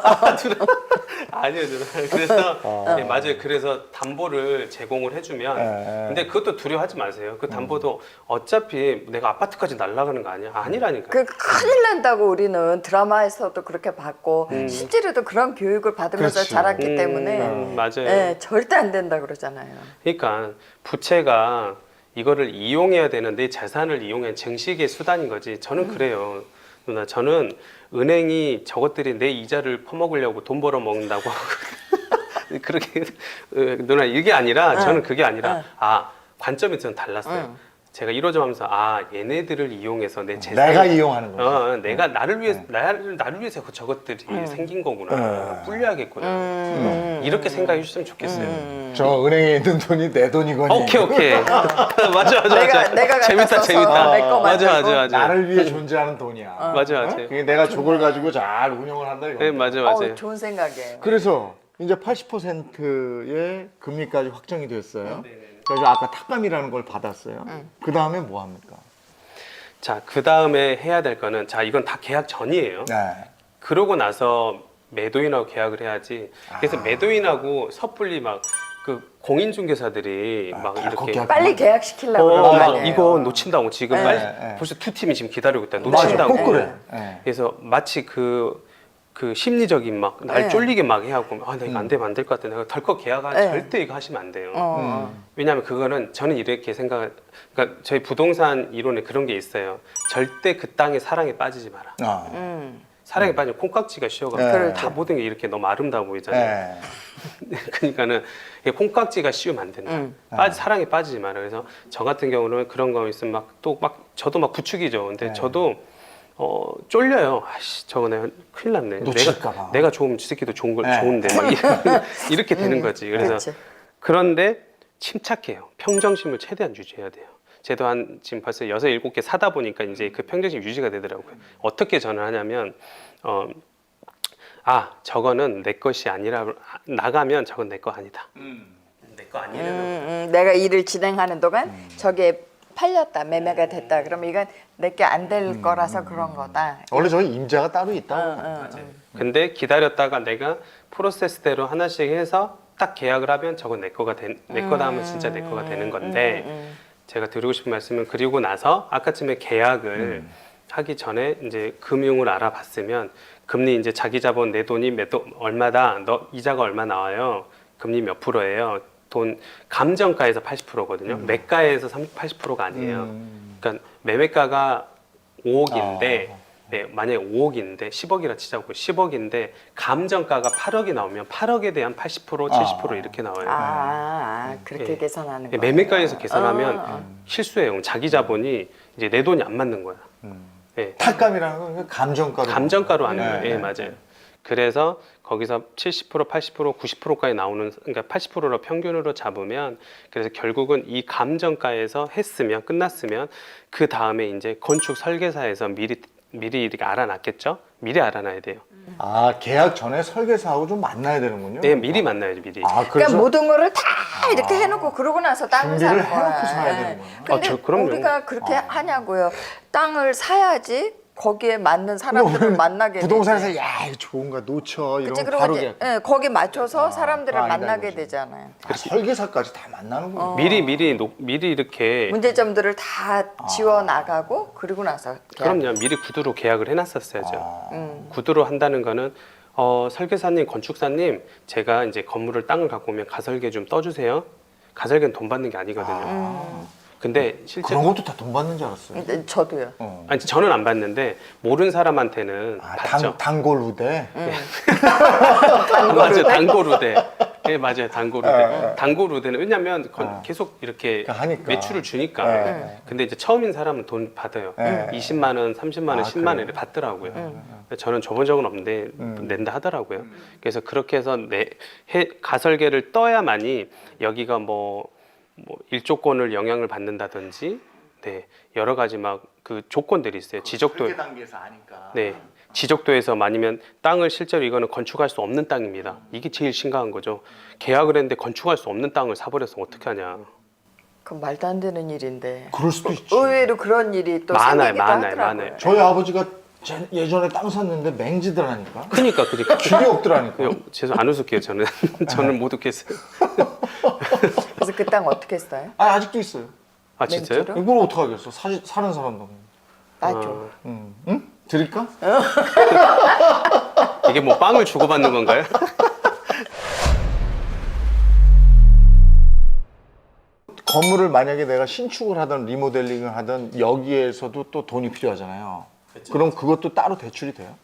[SPEAKER 6] 아니요, 누나. 그래서 네, 맞아요. 그래서 담보를 제공을 해주면 근데 그것도 두려워하지 마세요. 그 담보도 어차피 내가 아파트까지 날아가는 거 아니야? 아니라니까.
[SPEAKER 3] 그 큰일 난다고 우리는 드라마에서도 그렇게 봤고 실제로도 그런 교육을 받으면서
[SPEAKER 1] 그렇지.
[SPEAKER 3] 자랐기 때문에
[SPEAKER 6] 맞아요.
[SPEAKER 3] 네, 절대 안 된다 그러잖아요.
[SPEAKER 6] 그러니까 부채가 이거를 이용해야 되는 내 재산을 이용한 정식의 수단인 거지. 저는 그래요. 누나, 저는 은행이 저것들이 내 이자를 퍼먹으려고 돈 벌어 먹는다고 그렇게 누나 이게 아니라 저는 그게 아니라 관점이 저는 달랐어요. 제가 1호점 하면서 얘네들을 이용해서 내 재산
[SPEAKER 1] 내가 이용하는 거죠.
[SPEAKER 6] 내가 나를 위해 나를 위해서 저것들이 생긴 거구나. 불리하겠구나. 이렇게 생각해 주셨으면 좋겠어요.
[SPEAKER 1] 저 은행에 있는 돈이 내 돈이거니.
[SPEAKER 6] 오케이. 맞아.
[SPEAKER 3] 내가
[SPEAKER 6] 재밌다.
[SPEAKER 3] 갖다 써서 내 거
[SPEAKER 6] 맞아.
[SPEAKER 3] 만들고.
[SPEAKER 1] 나를 위해 존재하는 돈이야.
[SPEAKER 6] 맞아.
[SPEAKER 1] 그게 내가 저걸 가지고 잘 운영을 한다 이거.
[SPEAKER 6] 네, 맞아요.
[SPEAKER 3] 좋은 생각이에요.
[SPEAKER 1] 그래서 이제 80%의 금리까지 확정이 됐어요. 그래서 아까 탁감이라는 걸 받았어요. 그 다음에 뭐 합니까?
[SPEAKER 6] 자, 그 다음에 해야 될 거는 이건 다 계약 전이에요.
[SPEAKER 1] 네.
[SPEAKER 6] 그러고 나서 매도인하고 계약을 해야지. 그래서 매도인하고 섣불리 막 그 공인중개사들이 막
[SPEAKER 1] 덜컥
[SPEAKER 6] 이렇게
[SPEAKER 1] 계약.
[SPEAKER 3] 빨리 계약시키려고 그러는 거
[SPEAKER 6] 막
[SPEAKER 3] 아니에요.
[SPEAKER 6] 이거 놓친다고 지금 빨리 벌써 두 팀이 지금 기다리고 있다. 놓친다고.
[SPEAKER 1] 꼭 그래. 네.
[SPEAKER 6] 그래서 마치 그 심리적인 막 날 쫄리게 막 해갖고 나 이거 안 되면 안 될 것 같아. 내가 덜컥 절대 이거 하시면 안 돼요. 왜냐하면 그거는 저는 이렇게 그러니까 저희 부동산 이론에 그런 게 있어요. 절대 그 땅에 사랑에 빠지지 마라. 사랑에 빠지면 콩깍지가 씌워가지고 다 모든 게 이렇게 너무 아름다워 보이잖아요. 그러니까는 콩깍지가 씌우면 안 된다. 사랑에 빠지지 마라. 그래서 저 같은 경우는 그런 거 있으면 저도 막 부추기죠. 근데 저도 쫄려요. 저거 내가 큰일 났네.
[SPEAKER 1] 놓칠까봐.
[SPEAKER 6] 내가 좋으면 지 새끼도 좋은데 막 이렇게 되는 거지. 그래서
[SPEAKER 3] 그렇지.
[SPEAKER 6] 그런데 침착해요. 평정심을 최대한 유지해야 돼요. 저도 지금 벌써 6, 7개 사다 보니까 이제 그 평정심 유지가 되더라고요. 어떻게 저는 하냐면 저거는 내 것이 아니라 나가면 저건 내 거 아니다. 내 거 아니라면
[SPEAKER 3] 내가 일을 진행하는 동안 저게 팔렸다, 매매가 됐다. 그러면 이건 내게 안 될 거라서 그런 거다.
[SPEAKER 1] 원래 저희 임자가 따로 있다고.
[SPEAKER 6] 근데 기다렸다가 내가 프로세스대로 하나씩 해서 딱 계약을 하면 저건 내 거다 하면 진짜 내 거가 되는 건데 제가 드리고 싶은 말씀은 그리고 나서 아까쯤에 계약을 하기 전에 이제 금융을 알아봤으면 금리 이제 자기 자본 내 돈이 얼마다 너 이자가 얼마 나와요 금리 몇 프로예요 돈 감정가에서 80%거든요 매가에서 80%가 아니에요 그러니까 매매가가 5억인데 네, 만약에 5억인데 10억이라 치자고 10억인데 감정가가 8억이 나오면 8억에 대한 80% 70% 이렇게 나와요.
[SPEAKER 3] 그렇게
[SPEAKER 6] 예.
[SPEAKER 3] 계산하는 거예요.
[SPEAKER 6] 매매가에서 계산하면 실수예요. 자기 자본이 이제 내 돈이 안 맞는 거야. 예.
[SPEAKER 1] 탁감이라는 건 감정가로.
[SPEAKER 6] 감정가로 하는 거예요.
[SPEAKER 1] 네,
[SPEAKER 6] 예,
[SPEAKER 1] 네,
[SPEAKER 6] 맞아요. 그래서 거기서 70%, 80%, 90%까지 나오는 그러니까 80%로 평균으로 잡으면 그래서 결국은 이 감정가에서 했으면 끝났으면 그 다음에 이제 건축 설계사에서 미리 이렇게 알아놨겠죠? 미리 알아놔야 돼요.
[SPEAKER 1] 아, 계약 전에 설계사하고 좀 만나야 되는군요.
[SPEAKER 6] 네, 미리 만나야죠, 미리.
[SPEAKER 1] 아,
[SPEAKER 3] 그러니까
[SPEAKER 1] 그래서
[SPEAKER 3] 모든 거를 다 이렇게 해놓고 그러고 나서 땅을
[SPEAKER 1] 준비를
[SPEAKER 3] 사는 거야.
[SPEAKER 1] 해놓고 사야
[SPEAKER 3] 예.
[SPEAKER 1] 되는구나.
[SPEAKER 3] 근데
[SPEAKER 6] 그럼요.
[SPEAKER 3] 우리가 그렇게 하냐고요. 땅을 사야지 거기에 맞는 사람들을
[SPEAKER 1] 우리는
[SPEAKER 3] 만나게
[SPEAKER 1] 부동산에서
[SPEAKER 3] 되지.
[SPEAKER 1] 야, 이거 좋은가 놓쳐
[SPEAKER 3] 그치,
[SPEAKER 1] 이러면
[SPEAKER 3] 그리고
[SPEAKER 1] 바로
[SPEAKER 3] 이제
[SPEAKER 1] 계약.
[SPEAKER 3] 거기 맞춰서 사람들을
[SPEAKER 1] 아니다,
[SPEAKER 3] 만나게
[SPEAKER 1] 이거지.
[SPEAKER 3] 되잖아요.
[SPEAKER 1] 아, 설계사까지 다 만나는구나.
[SPEAKER 6] 미리 이렇게
[SPEAKER 3] 문제점들을 다 지워 나가고 그리고 나서 계약.
[SPEAKER 6] 그럼요, 미리 구두로 계약을 해놨었어야죠.
[SPEAKER 1] 아,
[SPEAKER 6] 구두로 한다는 거는 설계사님, 건축사님, 제가 이제 건물을 땅을 갖고 오면 가설계 좀 떠주세요. 가설계는 돈 받는 게 아니거든요. 근데 실제
[SPEAKER 1] 그런 것도 다 돈 받는 줄 알았어요.
[SPEAKER 3] 저도요.
[SPEAKER 6] 아니 저는 안 받는데 모르는 사람한테는
[SPEAKER 1] 아,
[SPEAKER 6] 받죠.
[SPEAKER 1] 단골 우대.
[SPEAKER 6] 맞아요, 단골우대. 네, 맞아요, 단골우대. 단골우대는 왜냐면 계속 이렇게
[SPEAKER 1] 그러니까 하니까.
[SPEAKER 6] 매출을 주니까.
[SPEAKER 1] 네.
[SPEAKER 6] 근데 이제 처음인 사람은 돈 받아요.
[SPEAKER 1] 네.
[SPEAKER 6] 20만 원, 30만 원,
[SPEAKER 1] 아,
[SPEAKER 6] 10만 원을
[SPEAKER 1] 그래요?
[SPEAKER 6] 받더라고요. 저는 줘본 적은 없는데 낸다 하더라고요. 그래서 그렇게 해서 가설계를 떠야만이 여기가 뭐 일조권을 영향을 받는다든지, 네, 여러 가지 막 그 조건들이 있어요. 지적도.
[SPEAKER 1] 단계에서 아니까.
[SPEAKER 6] 네, 지적도에서 아니면 땅을 실제로 이거는 건축할 수 없는 땅입니다. 이게 제일 심각한 거죠. 계약을 했는데 건축할 수 없는 땅을 사버려서 어떻게 하냐.
[SPEAKER 3] 그건 말도 안 되는 일인데.
[SPEAKER 1] 그럴 수도 있지.
[SPEAKER 3] 의외로 그런 일이 또 생기기도 하더라고요.
[SPEAKER 1] 저희 아버지가 예전에 땅 샀는데 맹지더라니까.
[SPEAKER 6] 그러니까
[SPEAKER 1] 길이 없더라니까.
[SPEAKER 6] 죄송 안 웃을게요. 저는 못 웃겠어요.
[SPEAKER 3] 그래서 그 땅 어떻게 했어요?
[SPEAKER 1] 아, 아직도 있어요.
[SPEAKER 6] 아 진짜요?
[SPEAKER 3] 맹지로?
[SPEAKER 1] 이걸 어떡하겠어. 사는 사람도.
[SPEAKER 3] 나죠.
[SPEAKER 1] 응? 드릴까?
[SPEAKER 6] 이게 뭐 빵을 주고받는 건가요?
[SPEAKER 1] 건물을 만약에 내가 신축을 하든 리모델링을 하든 여기에서도 또 돈이 필요하잖아요. 그럼 그것도 따로 대출이 돼요?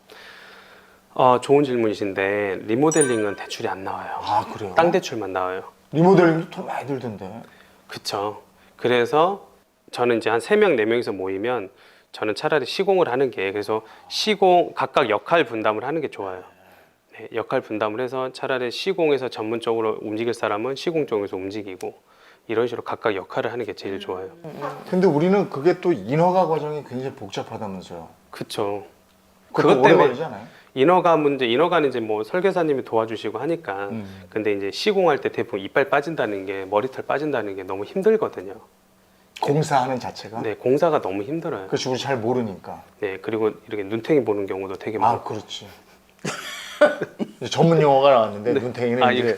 [SPEAKER 6] 좋은 질문이신데 리모델링은 대출이 안 나와요.
[SPEAKER 1] 아, 그래요?
[SPEAKER 6] 땅 대출만 나와요.
[SPEAKER 1] 리모델링도 돈 많이 들던데.
[SPEAKER 6] 그쵸. 그래서 저는 이제 한 3명, 4명이서 모이면 저는 차라리 시공을 하는 게 그래서 각각 역할 분담을 하는 게 좋아요. 네, 역할 분담을 해서 차라리 시공에서 전문적으로 움직일 사람은 시공 쪽에서 움직이고 이런 식으로 각각 역할을 하는 게 제일 좋아요.
[SPEAKER 1] 근데 우리는 그게 또 인허가 과정이 굉장히 복잡하다면서요.
[SPEAKER 6] 그쵸.
[SPEAKER 1] 그것 오래 걸리잖아요.
[SPEAKER 6] 인허가는 이제 뭐 설계사님이 도와주시고 하니까 근데 이제 시공할 때 대부분 이빨 빠진다는 게 머리털 빠진다는 게 너무 힘들거든요.
[SPEAKER 1] 공사하는 자체가.
[SPEAKER 6] 네, 공사가 너무 힘들어요.
[SPEAKER 1] 그렇지, 우리 잘 모르니까.
[SPEAKER 6] 네, 그리고 이렇게 눈탱이 보는 경우도 되게
[SPEAKER 1] 아,
[SPEAKER 6] 많고.
[SPEAKER 1] 그렇지. 이제 전문 용어가 나왔는데 눈탱이는
[SPEAKER 6] 아,
[SPEAKER 1] 이제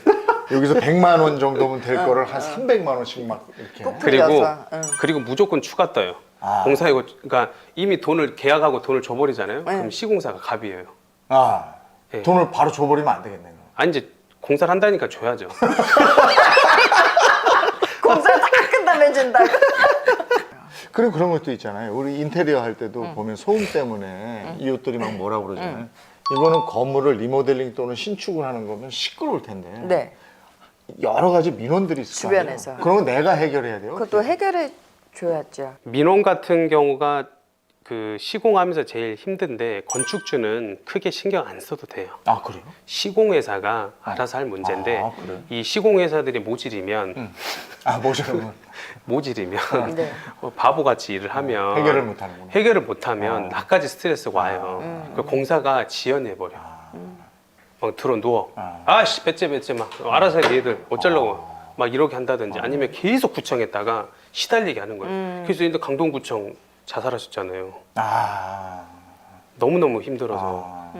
[SPEAKER 1] 여기서 100만 원 정도면 될 거를 한 300만 원씩 막 이렇게.
[SPEAKER 3] 꼭
[SPEAKER 6] 그리고
[SPEAKER 3] 풀려서,
[SPEAKER 6] 그리고 무조건 추가 떠요.
[SPEAKER 1] 아.
[SPEAKER 6] 공사이고 그러니까 이미 돈을 계약하고 돈을 줘버리잖아요. 그럼 시공사가 갑이에요.
[SPEAKER 1] 아,
[SPEAKER 6] 네.
[SPEAKER 1] 돈을 바로 줘버리면 안 되겠네요.
[SPEAKER 6] 아니 이제 공사를 한다니까 줘야죠.
[SPEAKER 3] 공사 다 끝나면 준다고.
[SPEAKER 1] 그리고 그런 것도 있잖아요. 우리 인테리어 할 때도 보면 소음 때문에 이웃들이 막 뭐라 그러잖아요. 이거는 건물을 리모델링 또는 신축을 하는 거면 시끄러울 텐데
[SPEAKER 3] 네.
[SPEAKER 1] 여러 가지 민원들이 있을 거 아니에요.
[SPEAKER 3] 주변에서.
[SPEAKER 1] 그런 거 내가 해결해야 돼요.
[SPEAKER 3] 그것도 해결해 줘야죠.
[SPEAKER 6] 민원 같은 경우가 그 시공하면서 제일 힘든데 건축주는 크게 신경 안 써도 돼요.
[SPEAKER 1] 아, 그래요?
[SPEAKER 6] 시공회사가 알아서 할 문제인데
[SPEAKER 1] 아, 그래요?
[SPEAKER 6] 이 시공회사들이 모질이면
[SPEAKER 1] 아, 뭐죠?
[SPEAKER 3] 네.
[SPEAKER 6] 바보같이 일을 하면
[SPEAKER 1] 해결을 못 하는구나.
[SPEAKER 6] 해결을 못하면 나까지 스트레스가 와요. 그 공사가 지연해버려. 막 들어 누워. 아씨 배째 막 알아서 해 얘들 어쩌려고 막 이렇게 한다든지 아니면 계속 구청했다가 시달리게 하는 거예요. 그래서 근데 강동구청 자살하셨잖아요.
[SPEAKER 1] 아.
[SPEAKER 6] 너무너무 힘들어서.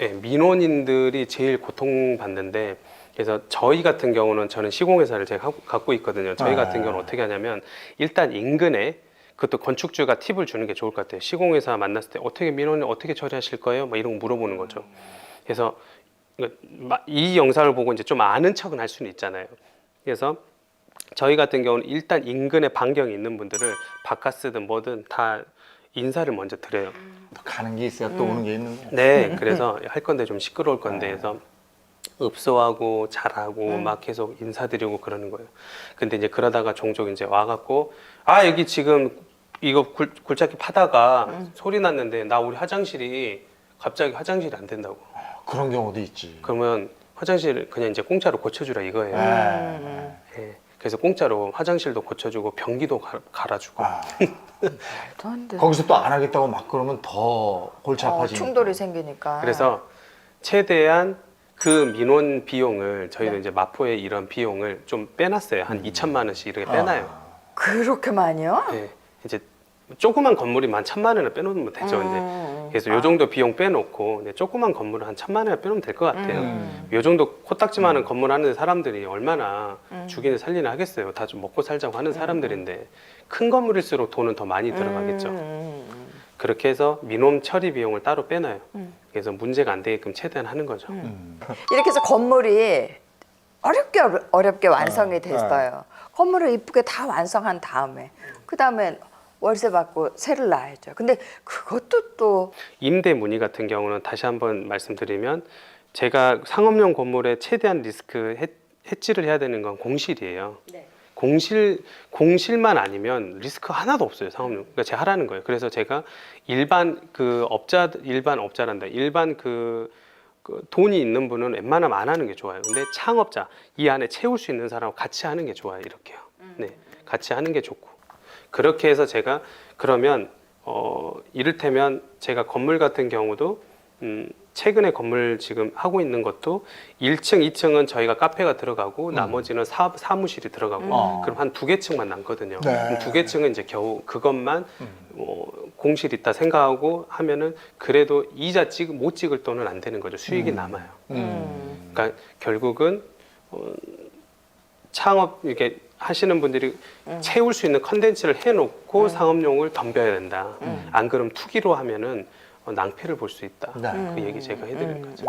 [SPEAKER 6] 예, 민원인들이 제일 고통받는데, 그래서 저희 같은 경우는 저는 시공회사를 제가 갖고 있거든요. 저희 같은 경우는 어떻게 하냐면 일단 인근에, 그것도 건축주가 팁을 주는 게 좋을 것 같아요. 시공회사 만났을 때 어떻게 민원을 어떻게 처리하실 거예요? 막 이런 거 물어보는 거죠. 그래서 이 영상을 보고 이제 좀 아는 척은 할 수는 있잖아요. 그래서 저희 같은 경우는 일단 인근에 반경이 있는 분들을 바카스든 뭐든 다 인사를 먼저 드려요.
[SPEAKER 1] 또 가는 게 있어야 또 오는 게 있는 거야.
[SPEAKER 6] 네, 그래서 할 건데 좀 시끄러울 건데 해서 읍소하고 잘하고 막 계속 인사드리고 그러는 거예요. 근데 이제 그러다가 종종 이제 와갖고 아 여기 지금 이거 굴착기 파다가 소리 났는데 나 우리 화장실이 갑자기 화장실이 안 된다고.
[SPEAKER 1] 그런 경우도 있지.
[SPEAKER 6] 그러면 화장실 그냥 이제 공짜로 고쳐주라 이거예요. 예. 그래서 공짜로 화장실도 고쳐주고 변기도 갈아주고.
[SPEAKER 3] 말도 안 돼.
[SPEAKER 1] 거기서 또 안 하겠다고 막 그러면 더 골치 아파지니까.
[SPEAKER 3] 충돌이 생기니까.
[SPEAKER 6] 그래서 최대한 그 민원 비용을 저희도 이제 마포에 이런 비용을 좀 빼놨어요. 한 2천만 원씩 이렇게 빼놔요.
[SPEAKER 3] 그렇게 많이요?
[SPEAKER 6] 네. 이제 조그만 건물이만 1,000만 원을 빼놓으면 되죠. 이제 그래서 요 정도 비용 빼놓고 이제 조그만 건물을 한 1,000만 원을 빼놓으면 될 것 같아요. 요 정도 코딱지 많은 건물 하는 사람들이 얼마나 죽이는 살리나 하겠어요. 다 좀 먹고 살자고 하는 사람들인데 큰 건물일수록 돈은 더 많이 들어가겠죠. 그렇게 해서 민원 처리 비용을 따로 빼놔요. 그래서 문제가 안 되게끔 최대한 하는 거죠.
[SPEAKER 3] 이렇게 해서 건물이 어렵게 완성이 됐어요. 건물을 이쁘게 다 완성한 다음에 그 다음에 월세 받고 새를 놔야죠. 근데 그것도 또
[SPEAKER 6] 임대 문의 같은 경우는 다시 한번 말씀드리면 제가 상업용 건물에 최대한 리스크 해지를 해야 되는 건 공실이에요. 공실만 아니면 리스크 하나도 없어요. 상업용. 그러니까 제가 하라는 거예요. 그래서 제가 일반 돈이 있는 분은 웬만하면 안 하는 게 좋아요. 근데 창업자 이 안에 채울 수 있는 사람하고 같이 하는 게 좋아요. 이렇게요. 네, 같이 하는 게 좋고 그렇게 해서 제가 그러면 이를테면 제가 건물 같은 경우도 최근에 건물 지금 하고 있는 것도 1층, 2층은 저희가 카페가 들어가고 나머지는 사무실이 들어가고 그럼 한 2개 층만 남거든요.
[SPEAKER 1] 네.
[SPEAKER 6] 그럼 2개 층은 이제 겨우 그것만 공실 있다 생각하고 하면은 그래도 이자 못 찍을 돈은 안 되는 거죠. 수익이 남아요. 그러니까 결국은 창업 이렇게 하시는 분들이 채울 수 있는 컨텐츠를 해놓고 상업용을 덤벼야 된다. 안 그러면 투기로 하면은 낭패를 볼 수 있다.
[SPEAKER 1] 네.
[SPEAKER 6] 그 얘기 제가 해드리는 거죠.